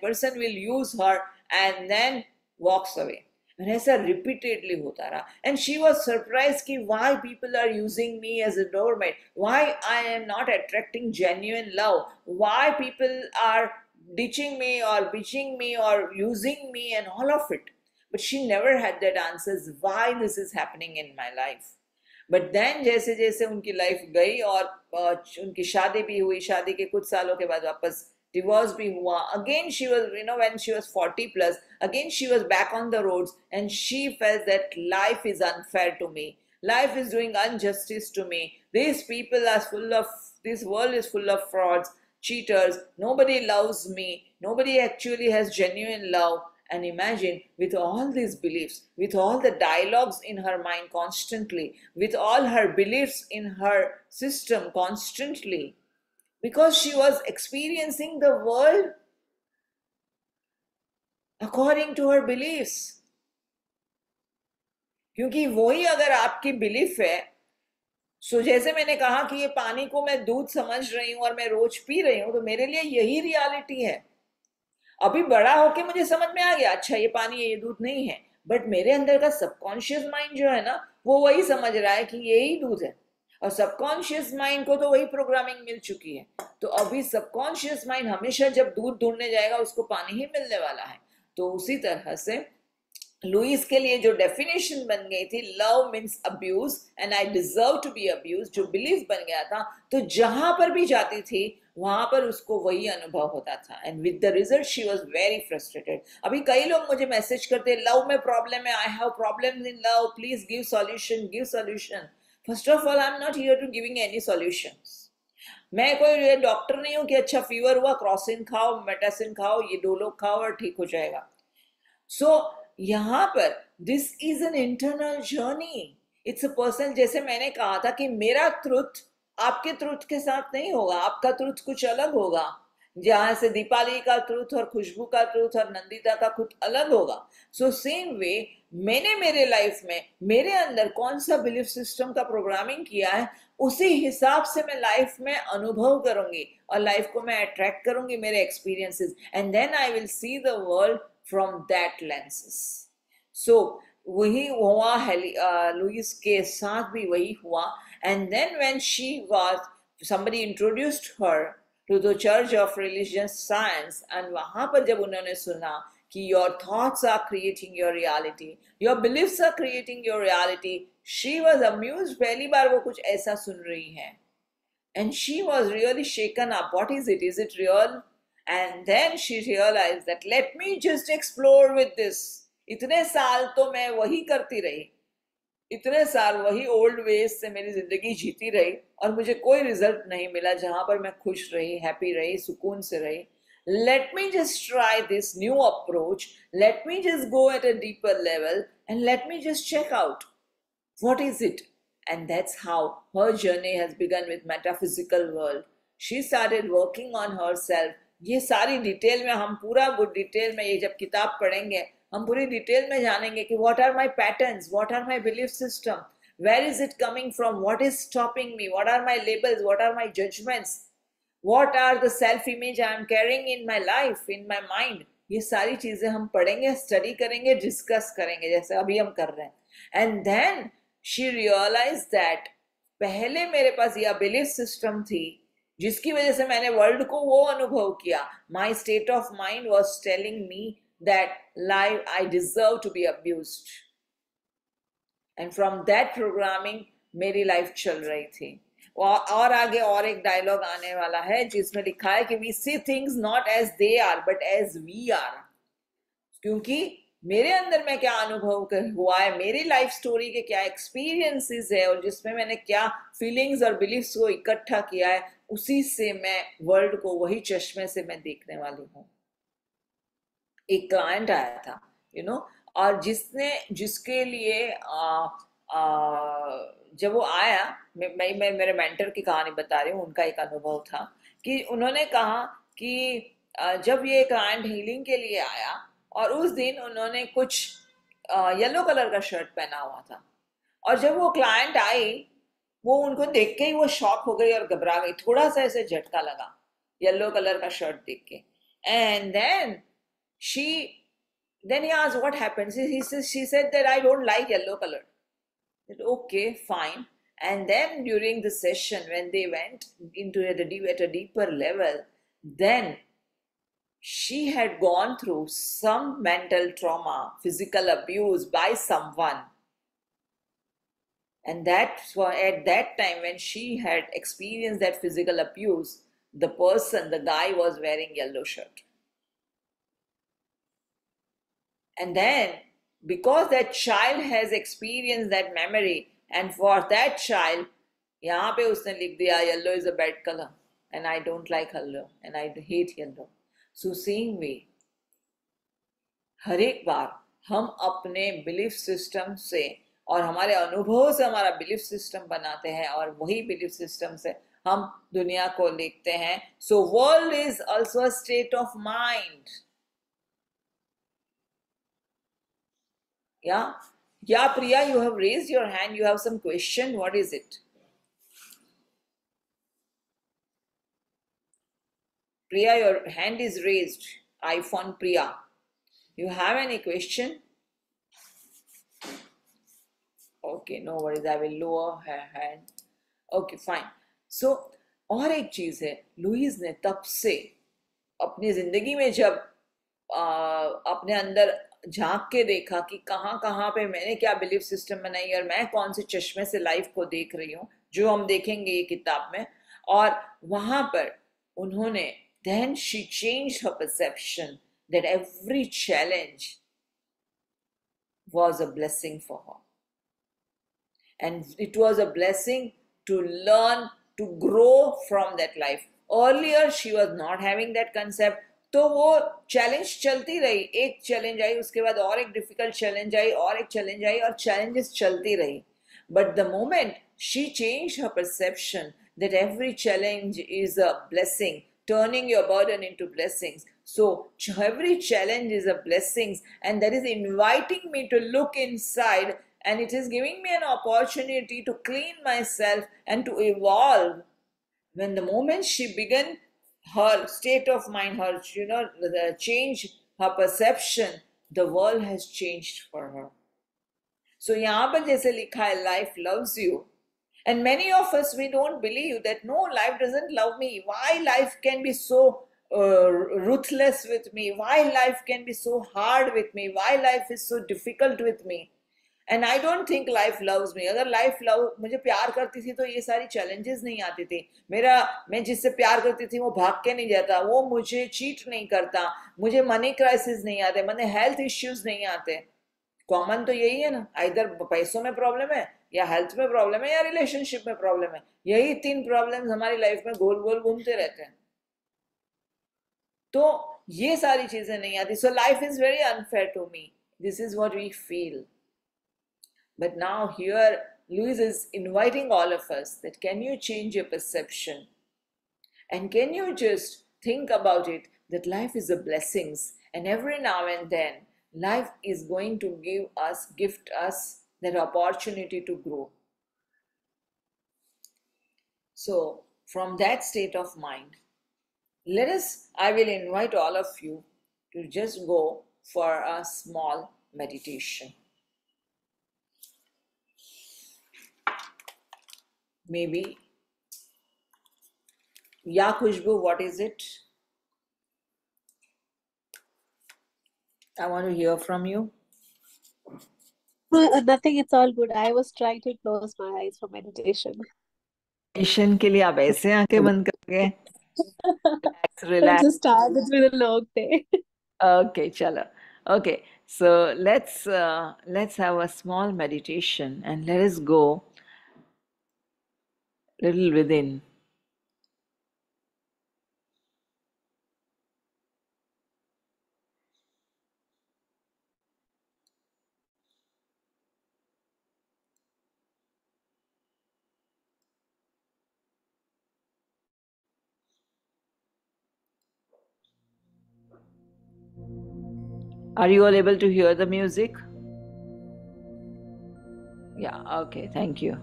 person will use her and then walks away. And ऐसा repeatedly होता रहा. And she was surprised कि why people are using me as a doormat, why I am not attracting genuine love, why people are ditching me or bitching me or using me and all of it. But she never had that answers why this is happening in my life. But then जैसे जैसे उनकी life गई और उनकी शादी भी हुई, शादी के कुछ सालों के बाद वापस divorce bhi hua. Again she was, when she was 40 plus, again she was back on the roads, and she felt that life is unfair to me, life is doing injustice to me, this world is full of frauds, cheaters, nobody loves me, nobody actually has genuine love. And imagine, with all these beliefs, with all the dialogues in her mind constantly, with all her beliefs in her system constantly, because she was experiencing the world according to her beliefs. क्योंकि वही अगर आपकी belief है, सो जैसे मैंने कहा कि ये पानी को मैं दूध समझ रही हूं और मैं रोज पी रही हूं, तो मेरे लिए यही रियलिटी है। अभी बड़ा होके मुझे समझ में आ गया, अच्छा ये पानी है, ये दूध नहीं है, बट मेरे अंदर का सबकॉन्शियस माइंड जो है ना, वो वही समझ रहा है कि यही दूध है, और सबकॉन्शियस माइंड को तो वही प्रोग्रामिंग मिल चुकी है। तो अभी सबकॉन्शियस माइंड हमेशा जब दूध ढूंढने जाएगा उसको पानी ही मिलने वाला है। तो उसी तरह से लुईस के लिए जो डेफिनेशन बन गई थी, love means abuse and I deserve to be abuse, जो बिलीफ बन गया था, तो जहां पर भी जाती थी वहां पर उसको वही अनुभव होता था। And with the result she was very frustrated. अभी कई लोग मुझे मैसेज करते, लव में प्रॉब्लम है, I have problem in love, please give solution, give solution. First of all, I am not here to giving any solutions. मैं कोई doctor नहीं हूं कि अच्छा फीवर हुआ क्रॉसिन खाओ, मेटासिन खाओ, ये डोलो खाओ और ठीक हो जाएगा। सो यहां पर this is an internal journey, it's a person. जैसे मैंने कहा था कि मेरा ट्रुथ आपके ट्रुथ के साथ नहीं होगा, आपका ट्रुथ कुछ अलग होगा। जहां से दीपाली का ट्रुथ और खुशबू का ट्रुथ और नंदिता का खुद अलग होगा। सो सेम वे मैंने मेरे लाइफ में मेरे अंदर कौन सा बिलीफ सिस्टम का प्रोग्रामिंग किया है, उसी हिसाब से मैं लाइफ में अनुभव करूंगी और लाइफ को मैं अट्रैक्ट करूंगी, मेरे experiences, and then I will see the world from that lenses. So वही हुआ लुईस के साथ भी वही हुआ। And then when she was, somebody introduced her to the Church of Religious Science, and वहां पर जब उन्होंने सुना कि your thoughts are creating your reality, your beliefs are creating your reality, she was amused। पहली बार वो कुछ ऐसा सुन रही है, and she was really shaken up। What is it? Is it real? And then she realized that let me just explore with this। इतने साल तो मैं वही करती रही, इतने साल वही ओल्ड वेज से मेरी जिंदगी जीती रही और मुझे कोई रिजल्ट नहीं मिला जहां पर मैं खुश रही, हैप्पी रही, सुकून से रही। Let me just try this new approach, let me just go at a deeper level and let me just check out what is it। And that's how her journey has begun with metaphysical world। She started working on herself। ये सारी detail में हम पूरा good detail में, ये जब किताब पढ़ेंगे हम पूरी डिटेल में जानेंगे कि what are my patterns, what are my belief system, where is it coming from, what is stopping me, what are my labels, what are my judgements, what are the self image I am carrying in my life, in my mind. ये सारी चीजें हम पढ़ेंगे, study करेंगे, discuss करेंगे, जैसे अभी हम कर रहे हैं। And then she realise that पहले मेरे पास यह बिलीफ सिस्टम थी जिसकी वजह से मैंने वर्ल्ड को वो अनुभव किया। My state of mind was telling me that life I deserve to be abused, and from that programming मेरी लाइफ चल रही थी। और आगे और एक डायलॉग आने वाला है जिसमें लिखा है कि we see things not as they are but as we are. क्योंकि मेरे अंदर में क्या अनुभव हुआ है, मेरी लाइफ स्टोरी के क्या एक्सपीरियंसेस है और जिसमें मैंने क्या फीलिंग्स और बिलीफ्स को इकट्ठा किया है, उसी से मैं वर्ल्ड को वही चश्मे से मैं देखने वाली हूँ। एक क्लाइंट आया था और जिसके लिए जब वो आया, मैं मेरे मेंटर की कहानी बता रही हूँ, उनका एक अनुभव था कि उन्होंने कहा कि जब ये क्लाइंट हीलिंग के लिए आया और उस दिन उन्होंने कुछ येलो कलर का शर्ट पहना हुआ था, और जब वो क्लाइंट आई वो उनको देख के ही वो शॉक हो गई और घबरा गई, थोड़ा सा ऐसे झटका लगा येलो कलर का शर्ट देख के। And then he asked what happened। She said that I don't like yellow color। Okay, fine। And then during the session when they went into at a deeper level, then she had gone through some mental trauma, physical abuse by someone. And that's why at that time when she had experienced that physical abuse, the guy was wearing yellow shirt। And then because that child has experienced that memory, and for that child, यहाँ पे उसने लिख दिया yellow is a bad color, and I don't like yellow and I hate yellow. So same way, हर एक बार हम अपने belief system से और हमारे अनुभव से हमारा बिलीफ सिस्टम बनाते हैं और वही बिलीफ सिस्टम से हम दुनिया को देखते हैं. So world is also a state of mind. Yeah, Priya, you have raised your hand. You have some question. What is it? Priya, your hand is raised. iPhone Priya. You have any question? Okay, no worries. I will lower her hand. Okay, fine. So, और एक चीज है, Lewis ने तब से अपनी जिंदगी में जब अपने अंदर झांक के देखा कि कहाँ कहाँ पे मैंने क्या बिलीफ सिस्टम बनाई और मैं कौन से चश्मे से लाइफ को देख रही हूँ, जो हम देखेंगे ये किताब में. और वहां पर उन्होंने then she changed her perception that every challenge was a blessing for her. And it was a blessing to learn, to grow from that life. Earlier, she was not having that concept. तो वो challenge चलती रही, एक challenge I, उसके बाद और एक difficult challenge I, और एक चैलेंज आई, और चैलेंजेस चलती रही. But the moment she changed her perception that every challenge is a blessing, turning your burden into blessings. So every challenge is a blessing, and that is inviting me to look inside, and it is giving me an opportunity to clean myself and to evolve. When the moment she began her state of mind, her change her perception, the world has changed for her. So यहाँ पर जैसे लिखा है, life loves you. And many of us, we don't believe that, no, life doesn't love me. Why life can be so ruthless with me? Why life can be so hard with me? Why life is so difficult with me? And I don't think life loves me. अगर life मुझे प्यार करती थी तो ये सारी challenges नहीं आती थी. मैं जिससे प्यार करती थी वो भाग के नहीं जाता, वो मुझे cheat नहीं करता, मुझे money crisis नहीं आते, मुझे health issues नहीं आते. कॉमन तो यही है ना, इधर पैसों में प्रॉब्लम है, या हेल्थ में प्रॉब्लम है, या रिलेशनशिप में प्रॉब्लम है. यही 3 प्रॉब्लम्स हमारी लाइफ में गोल गोल घूमते रहते हैं. तो ये सारी चीजें नहीं आती. So life is very unfair to me. This is what we feel. But now here Lewis is inviting all of us that can you change your perception, and can you just think about it that life is a blessings, and every now and then life is going to gift us that opportunity to grow. So from that state of mind, I will invite all of you to just go for a small meditation. Maybe, yeah, Khushbu, what is it? I want to hear from you. Nothing, it's all good. I was trying to close my eyes for meditation. Meditation के लिए आप ऐसे आंखें बंद करके relax. Just start. It's been a long day. Okay, chalo. Okay, so let's have a small meditation and let us go little within. Are you all able to hear the music? Yeah, okay, thank you.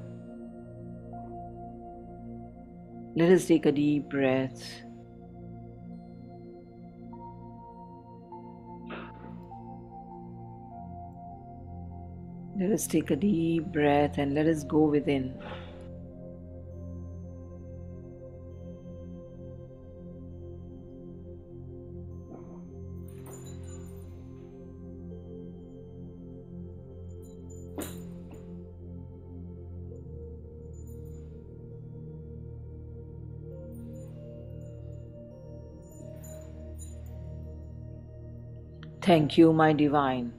Let us take a deep breath. Let us take a deep breath and let us go within. Thank you, my Divine,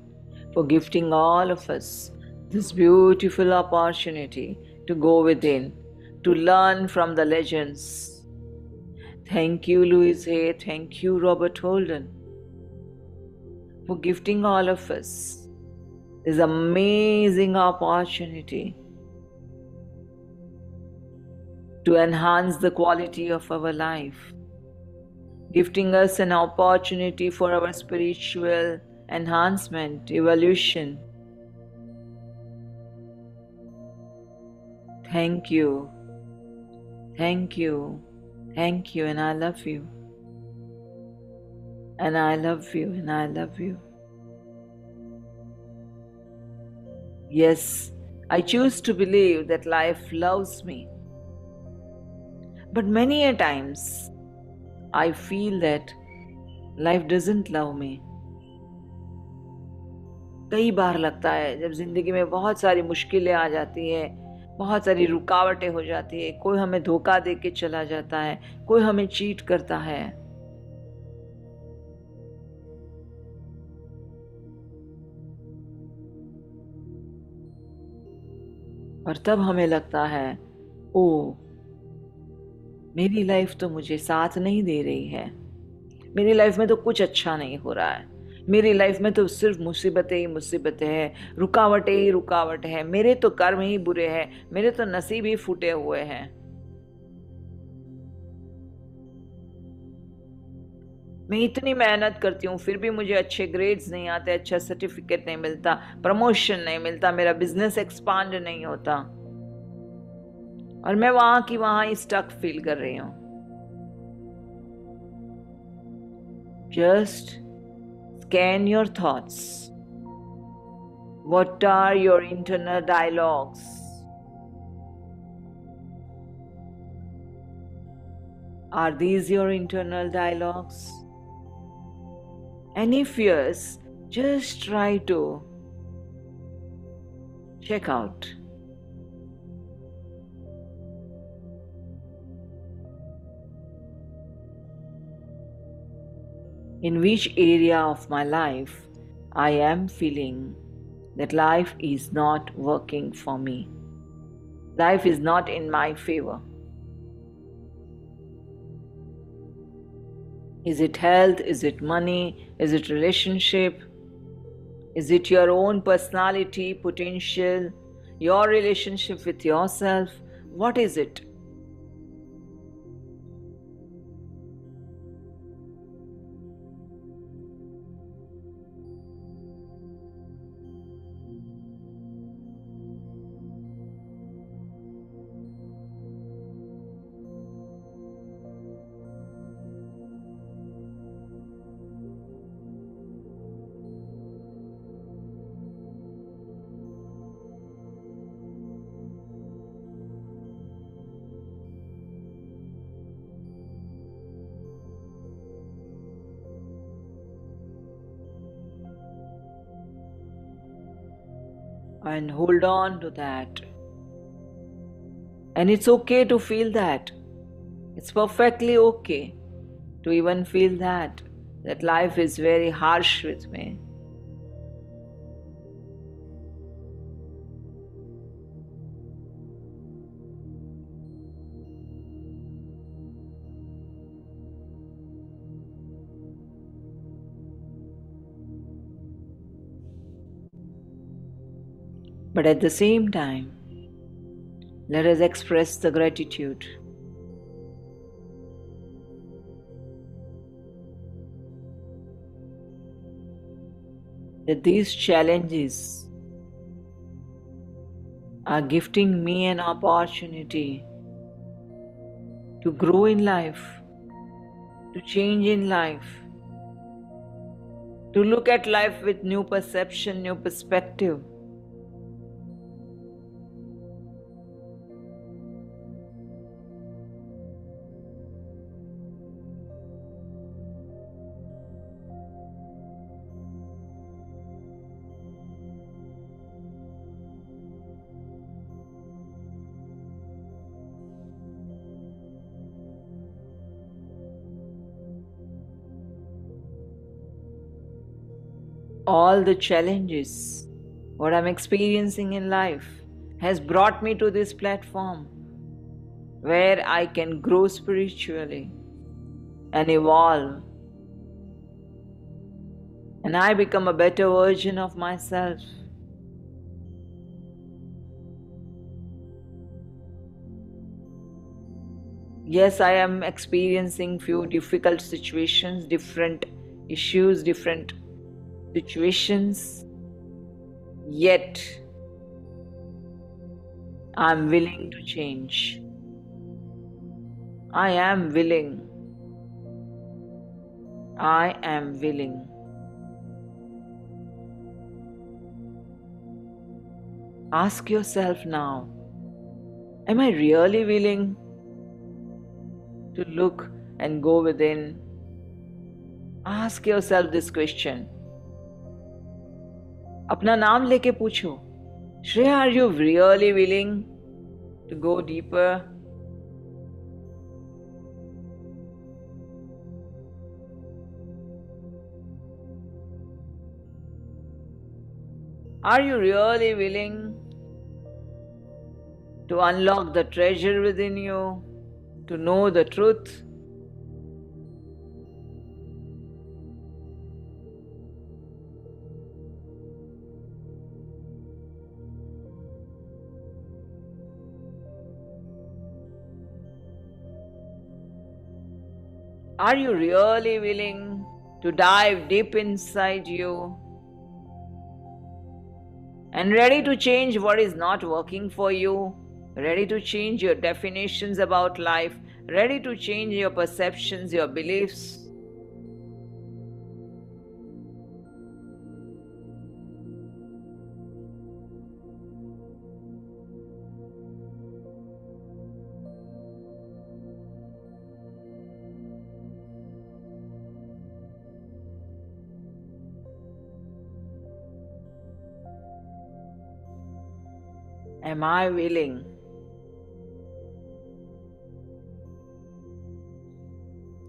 for gifting all of us this beautiful opportunity to go within, to learn from the legends, Thank you, Louise Hay. Thank you, Robert Holden, for gifting all of us this amazing opportunity to enhance the quality of our life, gifting us an opportunity for our spiritual enhancement, evolution. Thank you, thank you, thank you, and I love you. And I love you, and I love you. Yes, I choose to believe that life loves me. But many a times, I feel that life doesn't love me. कई बार लगता है जब जिंदगी में बहुत सारी मुश्किलें आ जाती हैं, बहुत सारी रुकावटें हो जाती है, कोई हमें धोखा दे के चला जाता है, कोई हमें चीट करता है, और तब हमें लगता है, ओ मेरी लाइफ तो मुझे साथ नहीं दे रही है, मेरी लाइफ में तो कुछ अच्छा नहीं हो रहा है, मेरी लाइफ में तो सिर्फ मुसीबतें ही मुसीबतें हैं, रुकावटें ही रुकावट है, मेरे तो कर्म ही बुरे हैं, मेरे तो नसीब ही फूटे हुए हैं। मैं इतनी मेहनत करती हूँ फिर भी मुझे अच्छे ग्रेड्स नहीं आते, अच्छा सर्टिफिकेट नहीं मिलता, प्रमोशन नहीं मिलता, मेरा बिजनेस एक्सपांड नहीं होता, और मैं वहां की वहां ही स्टक फील कर रही हूँ। Just scan your thoughts. What are your internal dialogues? Are these your internal dialogues? Any fears? Just try to check out. In which area of my life I am feeling that life is not working for me. Life is not in my favor. Is it health? Is it money? Is it relationship? Is it your own personality, potential, your relationship with yourself? What is it? And hold on to that. And it's okay to feel that. It's perfectly okay to even feel that life is very harsh with me. But at the same time, let us express the gratitude. That these challenges are gifting me an opportunity to grow in life, to change in life, to look at life with new perception, new perspective. All the challenges, what I'm experiencing in life, has brought me to this platform where I can grow spiritually, and evolve. And I become a better version of myself. Yes, I am experiencing few difficult situations, different issues, different situations. Yet, I'm willing to change. I am willing. I am willing. Ask yourself now, am I really willing to look and go within? Ask yourself this question. अपना नाम लेके पूछो, Shreya, are you really willing to go deeper? Are you really willing to unlock the treasure within you, to know the truth? Are you really willing to dive deep inside you and ready to change what is not working for you? Ready to change your definitions about life? Ready to change your perceptions, your beliefs? Am I willing?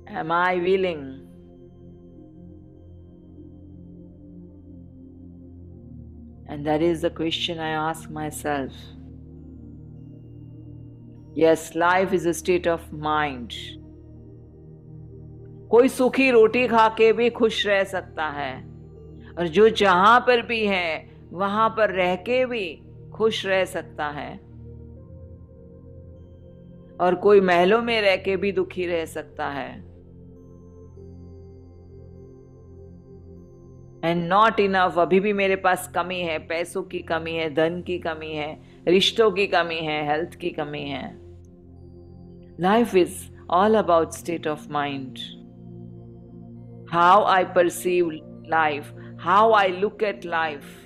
Am I willing? And that is the question I ask myself. Yes, life is a state of mind. कोई सूखी रोटी खा के भी खुश रह सकता है, और जो जहां पर भी है वहां पर रह के भी खुश रह सकता है, और कोई महलों में रह के भी दुखी रह सकता है. एंड नॉट इनफ, अभी भी मेरे पास कमी है, पैसों की कमी है, धन की कमी है, रिश्तों की कमी है, हेल्थ की कमी है. Life is all about state of mind. How I perceive life, how I look at life.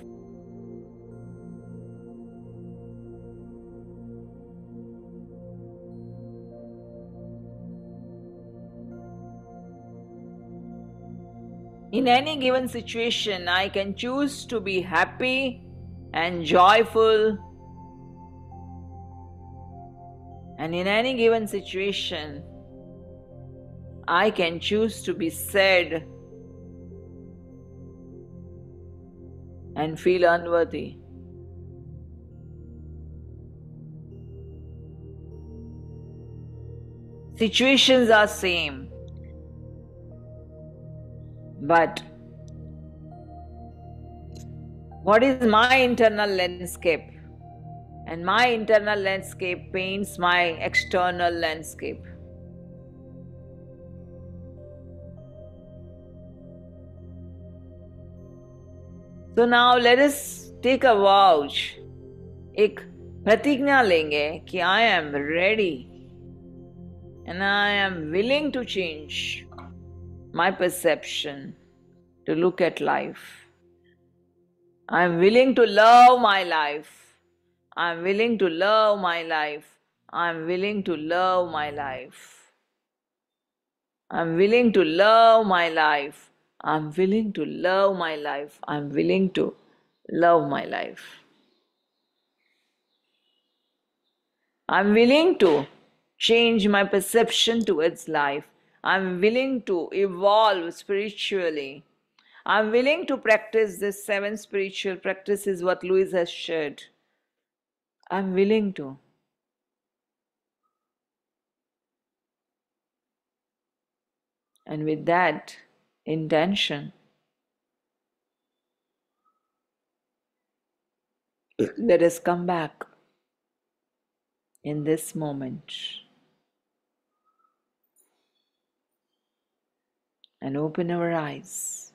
In any given situation, I can choose to be happy and joyful. And in any given situation, I can choose to be sad and feel unworthy. Situations are same. But what is my internal landscape? And my internal landscape paints my external landscape. So now let us take a vow. एक प्रतिज्ञा लेंगे कि I am ready and I am willing to change my perception to look at life. I am willing to love my life. I am willing to love my life. I am willing to love my life. I am willing to love my life. I am willing to love my life. I am willing to love my life. I am willing to change my perception towards life. I'm willing to evolve spiritually. I'm willing to practice this 7 spiritual practices what Louise has shared. I'm willing to. And with that intention, let us come back in this moment and open our eyes.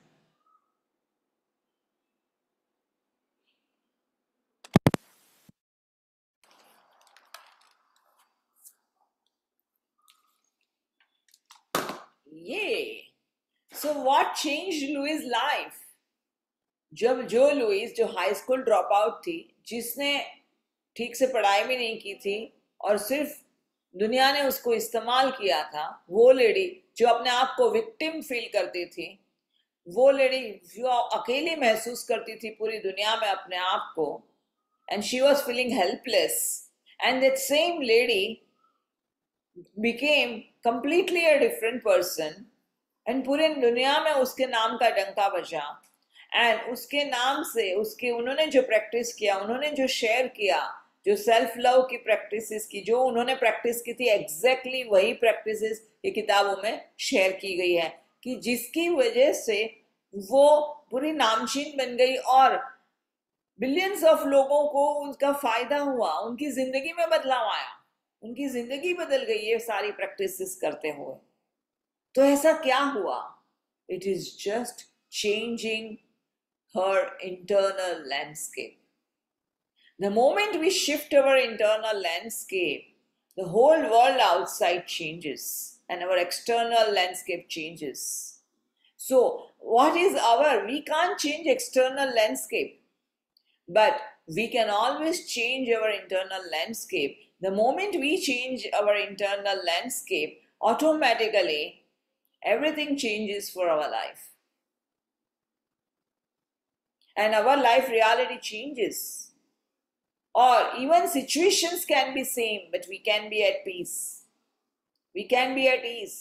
Yay! So what changed Louis' life? जब जो Louis जो high school drop out थी, जिसने ठीक से पढ़ाई भी नहीं की थी और सिर्फ दुनिया ने उसको इस्तेमाल किया था, वो लेडी जो अपने आप को विक्टिम फील करती थी, वो लेडी जो अकेली महसूस करती थी पूरी दुनिया में अपने आप को, and she was feeling helpless, and that same lady became completely a different person, and पूरे दुनिया में उसके नाम का डंका बजा, एंड उसके नाम से उसके उन्होंने जो प्रैक्टिस किया, उन्होंने जो शेयर किया, जो सेल्फ लव की प्रैक्टिसेस की, जो उन्होंने प्रैक्टिस की थी, एग्जैक्टली वही प्रैक्टिसेस ये किताबों में शेयर की गई है, कि जिसकी वजह से वो पूरी नामचीन बन गई और बिलियंस ऑफ लोगों को उसका फायदा हुआ, उनकी जिंदगी में बदलाव आया, उनकी जिंदगी बदल गई ये सारी प्रैक्टिसेस करते हुए। तो ऐसा क्या हुआ? It is just changing her internal landscape. The moment we shift our internal landscape, the whole world outside changes and our external landscape changes. So, what is we can't change external landscape, but we can always change our internal landscape. The moment we change our internal landscape, automatically everything changes for our life. And our life reality changes. Or even situations can be same, but we can be at peace. We can be at ease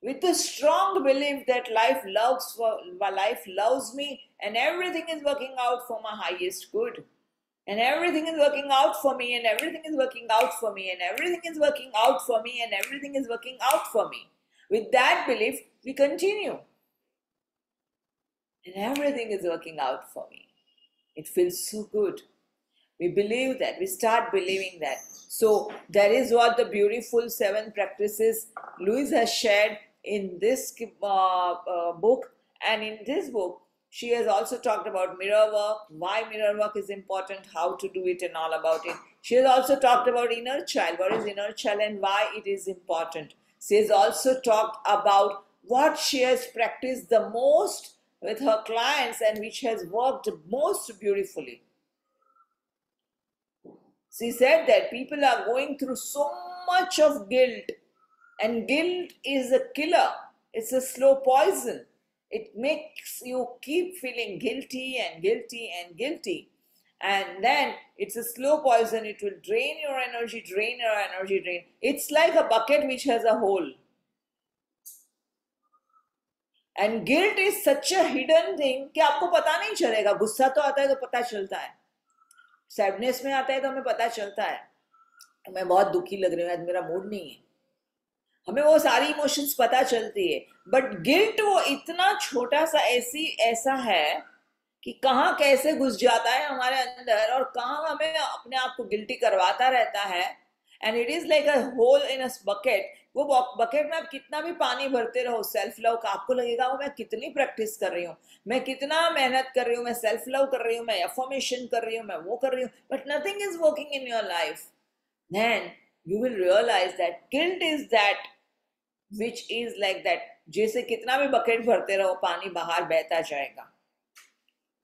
with a strong belief that life loves me, and everything is working out for my highest good. And everything is working out for me, and everything is working out for me, and everything is working out for me, and everything is working out for me. With that belief, we continue. And everything is working out for me. It feels so good. We believe that. We start believing that. So that is what the beautiful 7 practices Louise has shared in this book. And in this book, she has also talked about mirror work, why mirror work is important, how to do it and all about it. She has also talked about inner child, what is inner child and why it is important. She has also talked about what she has practiced the most with her clients and which has worked most beautifully. She said that people are going through so much of guilt, and guilt is a killer. It's a slow poison. It makes you keep feeling guilty and guilty and guilty. And then it's a slow poison. It will drain your energy, drain. It's like a bucket which has a hole. And guilt is such a hidden thing कि आपको पता नहीं चलेगा. गुस्सा तो आता है तो पता चलता है, सैडनेस में आता है तो हमें पता चलता है, मैं बहुत दुखी लग रही हूँ, आज मेरा मूड नहीं है, हमें वो सारी इमोशंस पता चलती है. बट गिल्ट वो इतना छोटा सा ऐसा है कि कहाँ कैसे घुस जाता है हमारे अंदर और कहाँ हमें अपने आप को गिल्टी करवाता रहता है. And it is like a hole in a bucket. वो बकेट में आप कितना भी पानी भरते रहो सेल्फ लव का, आपको लगेगा वो मैं कितनी प्रैक्टिस कर रही हूँ, मैं कितना मेहनत कर रही हूँ, मैं सेल्फ लव कर रही हूँ, मैं अफर्मेशन कर रही हूँ, मैं वो कर रही हूँ, but nothing is working in your life. Then you will realise that guilt is that which is like that. जैसे कितना भी बकेट भरते रहो पानी बाहर बहता जाएगा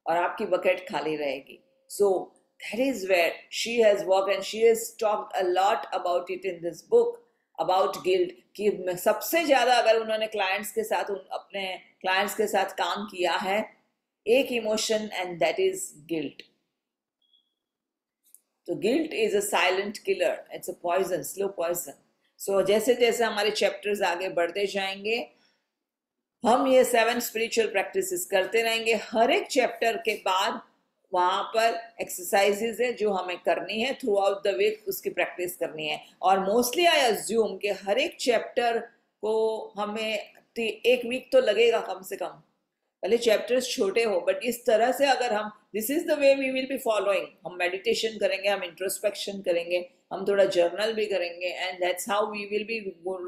और आपकी बकेट खाली रहेगी. सो that is where she has worked, and she has talked a lot about it in this book about guilt. कि सबसे ज्यादा अगर उन्होंने क्लाइंट्स के साथ अपने क्लाइंट्स के साथ काम किया है एक emotion, and that is guilt. तो guilt is a silent killer, it's a poison, slow poison. So जैसे जैसे हमारे चैप्टर्स आगे बढ़ते जाएंगे हम ये 7 स्पिरिचुअल प्रैक्टिसेस करते रहेंगे. हर एक चैप्टर के बाद वहां पर एक्सरसाइजेज है जो हमें करनी है थ्रू आउट द वीक, उसकी प्रैक्टिस करनी है. और मोस्टली आई अज्यूम कि हर एक चैप्टर को हमें एक वीक तो लगेगा कम से कम, पहले चैप्टर्स छोटे हो, बट इस तरह से अगर हम, this is the way we will be following, हम मेडिटेशन करेंगे, हम इंट्रोस्पेक्शन करेंगे, हम थोड़ा जर्नल भी करेंगे, and that's how we will be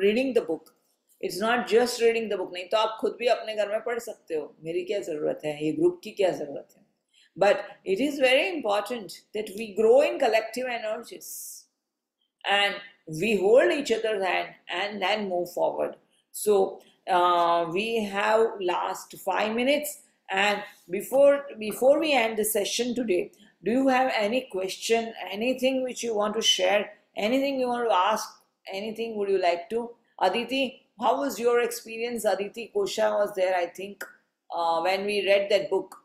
reading the book. It's not just reading the book. नहीं तो आप खुद भी अपने घर में पढ़ सकते हो, मेरी क्या जरूरत है, ये ग्रुप की क्या जरूरत है. But it is very important that we grow in collective energies and we hold each other's hand and then move forward. So we have last 5 minutes, and before we end the session today, do you have any question, anything which you want to share, anything you want to ask, anything would you like to? Aditi, how was your experience? Aditi Kosha was there, I think, when we read that book,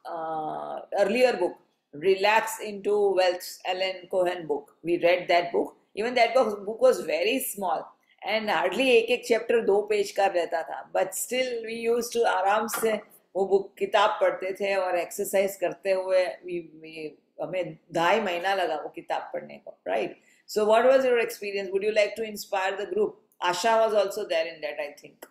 earlier book, Relax into Wealth, Ellen Cohen book. We read that book. Even that book was very small and hardly एक chapter 2 page का रहता था, but still we used to आराम से वो book किताब पढ़ते थे और एक्सरसाइज करते हुए हमें 2.5 महीना लगा वो किताब पढ़ने को, right? So what was your experience? Would you like to inspire the group? Asha was also there in that, I think.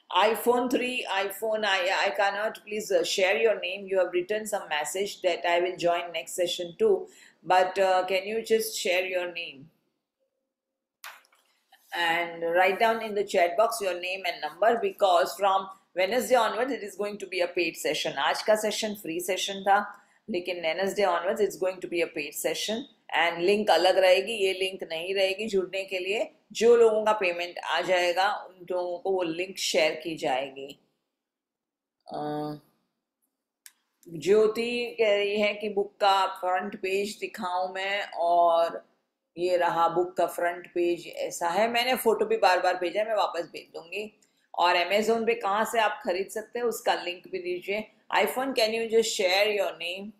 iPhone 3, iPhone, I cannot, please share your name. You have written some message that I will join next session too, but can you just share your name? And write down in the chat box your name and number, because from Wednesday onwards it is going to be a paid session. आज का session free session था, लेकिन Wednesday onwards it's going to be a paid session, and link अलग रहेगी, ये link नहीं रहेगी. जुड़ने के लिए जो लोगों का पेमेंट आ जाएगा उन लोगों को वो लिंक शेयर की जाएगी. ज्योति कह रही है कि बुक का फ्रंट पेज दिखाऊं मैं, और ये रहा बुक का फ्रंट पेज, ऐसा है. मैंने फोटो भी बार बार भेजा है, मैं वापस भेज दूंगी. और अमेजोन पे कहाँ से आप खरीद सकते हैं उसका लिंक भी दीजिए. IPhone, can you just share your name?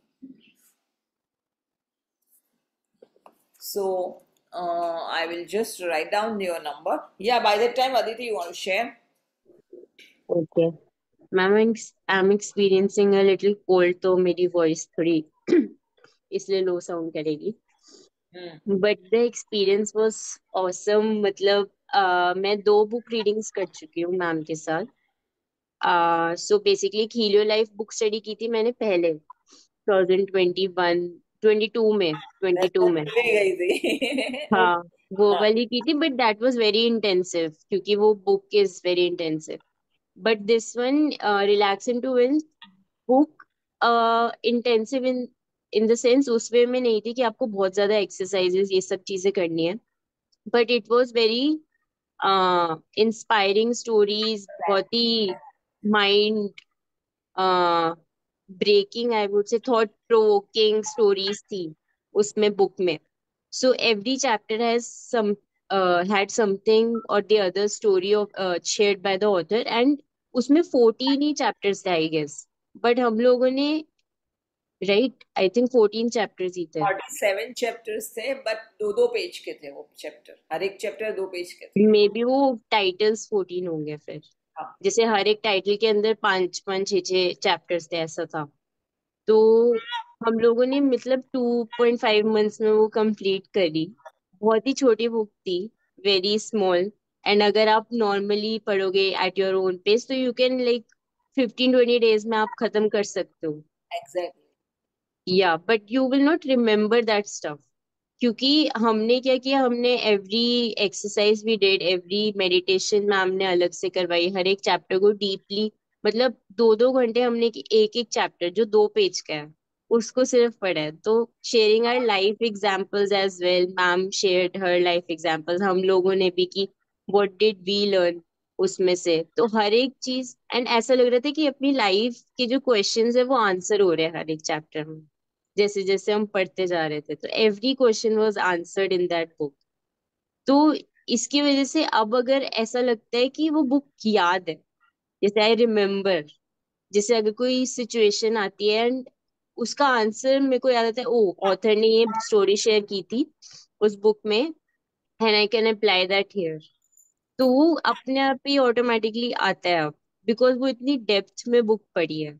So I will just write down your number. Yeah, by that time, Aditi, you want to share? Okay. Ma'am, I'm experiencing a little cold, तो मेरी voice थोड़ी इसलिए low sound करेगी. But the experience was awesome. मतलब मैं 2 book readings कर चुकी हूँ मैम के साथ. So basically एक Helio Life book study की थी मैंने पहले 2022 में गई थी. हाँ वो वाली की थी, but that was very intensive क्योंकि वो book is very intensive. But this one, Relax into Wealth book, intensive in the sense उस वे में नहीं थी कि आपको बहुत ज्यादा एक्सरसाइजेस ये सब चीजें करनी है, but it was very inspiring stories, बहुत ही mind breaking, I would say thought provoking stories थी उसमें बुक में. So every chapter has had something or the other story of shared by the author, and उसमें 14 ही chapters थे I guess, but हम लोगों ने right I think 14 chapters ही थे. 47 chapters थे, but 2-2 पेज के थे वो चैप्टर, हर एक चैप्टर 2 पेज के थे. मे बी वो टाइटल्स 14 होंगे फिर. हाँ. जैसे हर एक टाइटल के अंदर 5-5 6-6 चैप्टर्स थे, ऐसा था. तो हम लोगों ने मतलब 2.5 मंथ्स में वो कंप्लीट करी. बहुत ही छोटी बुक थी, वेरी स्मॉल, एंड अगर आप नॉर्मली पढ़ोगे at your own pace so you can like 15-20 days में आप खत्म कर सकते हो. Exactly. या but you will not remember that stuff, क्योंकि हमने क्या किया, हमने every exercise we did, every meditation ma'am ने अलग से करवाई, हर एक चैप्टर को डीपली, मतलब 2-2 घंटे हमने एक एक चैप्टर जो 2 पेज का है उसको सिर्फ पढ़ा है. तो sharing our life examples as well, ma'am shared her life examples, हम लोगों ने भी की व्हाट डिड वी लर्न उसमें से. तो हर एक चीज, एंड ऐसा लग रहा था कि अपनी लाइफ के जो क्वेश्चंस है वो आंसर हो रहे हैं हर एक चैप्टर में जैसे जैसे हम पढ़ते जा रहे थे. तो every question was answered in that book. तो इसकी वजह से अब अगर ऐसा लगता है कि वो बुक याद है, जैसे आई रिमेम्बर, जैसे अगर कोई सिचुएशन आती है एंड उसका आंसर मेरे को याद आता है, ओ ऑथर ने ये स्टोरी शेयर की थी उस बुक में and I can apply that here. तो वो अपने आप ही ऑटोमेटिकली आता है अब, बिकॉज वो इतनी डेप्थ में बुक पढ़ी है.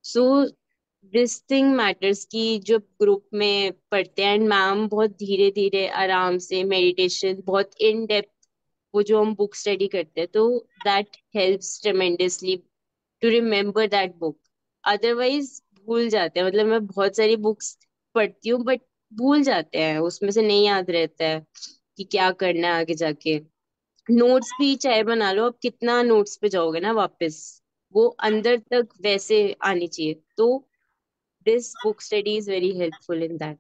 सो दिस थिंग मैटर्स कि जब ग्रुप में पढ़ते हैं एंड मैम बहुत धीरे धीरे आराम से मेडिटेशन बहुत इन डेप्थ वो जो हम बुक स्टडी करते हैं तो that helps tremendously to remember that book. Otherwise भूल जाते हैं, मतलब मैं बहुत सारी बुक्स पढ़ती हूँ बट भूल जाते हैं, उसमें से नहीं याद रहता है कि क्या करना है आगे जाके। नोट्स भी चाहे बना लो, अब कितना नोट्स पे जाओगे ना वापस, वो अंदर तक वैसे आनी चाहिए। तो this book study is very helpful in that.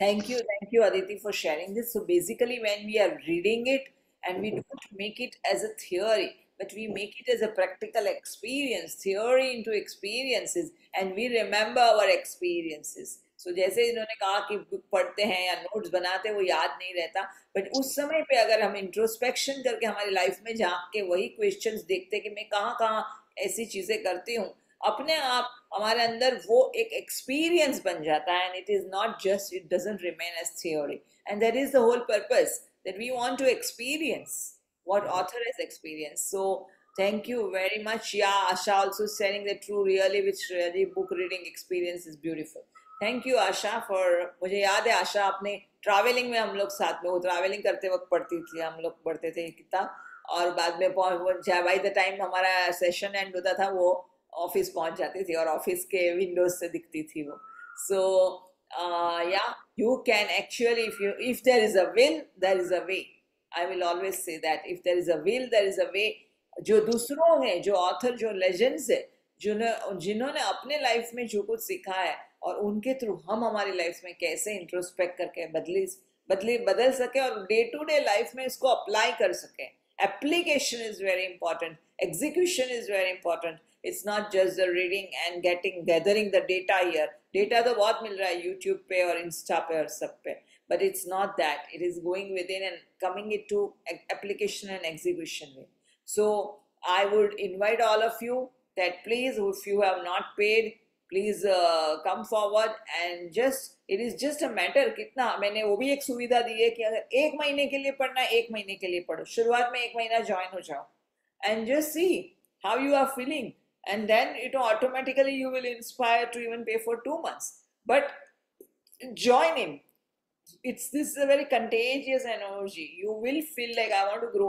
Thank you, Aditi, for sharing this. So basically, when we are reading it and we don't make it as a theory, but we make it as a practical experience, theory into experiences, and we remember our experiences. So जैसे इन्होंने कहा कि book पढ़ते हैं या notes बनाते हैं वो याद नहीं रहता, बट उस समय पे अगर हम इंट्रोस्पेक्शन करके हमारी लाइफ में झांक के वही क्वेश्चंस देखते हैं कि मैं कहाँ कहाँ ऐसी चीजें करती हूँ, अपने आप हमारे अंदर वो एक एक्सपीरियंस बन जाता है, and it is not just, it doesn't remain as theory, and that is the whole purpose, that we want to experience what author has experienced. So thank you very much. Yeah, Asha also sharing the true really which really book reading experience is beautiful. Thank you Asha for, मुझे याद है आशा आपने travelling में हम लोग साथ में, वो ट्रैवलिंग करते वक्त पढ़ती थी, हम लोग पढ़ते थे किताब, और बाद में बाय द टाइम हमारा सेशन एंड होता था वो ऑफिस पहुंच जाती थी और ऑफिस के विंडोज से दिखती थी वो. सो या, you can actually, if there is a will there is a way. I will always say that if there is a will there is a way. जो दूसरों हैं, जो ऑथर, जो लेजेंड्स है, जिन्होंने अपने लाइफ में जो कुछ सीखा है और उनके थ्रू हम हमारी लाइफ में कैसे इंट्रोस्पेक्ट करके बदल सके और डे टू डे लाइफ में इसको अप्लाई कर सके. Application is very important. Execution is very important. It's not just the reading and gathering the data here. Data तो बहुत मिल रहा है YouTube पे और Insta पे और सब पे. But it's not that. It is going within and coming into application and execution way. So I would invite all of you that please, if you have not paid, please come forward and just, it is just a matter कितना, मैंने वो भी एक सुविधा दी है कि अगर एक महीने के लिए पढ़ना है, एक महीने के लिए पढ़ो, शुरुआत में एक महीना ज्वाइन हो जाओ and just see how you are feeling, and then it automatically you will inspire to even pay for 2 months, but join in. This is a very contagious energy. You will feel like I want to grow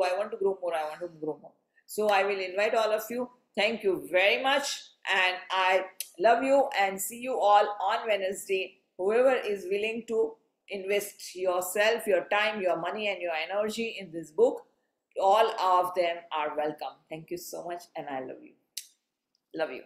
more, I want to grow more. So I will invite all of you. Thank you very much, and I love you, and see you all on Wednesday. Whoever is willing to invest yourself, your time, your money and your energy in this book, all of them are welcome. Thank you so much, and I love you.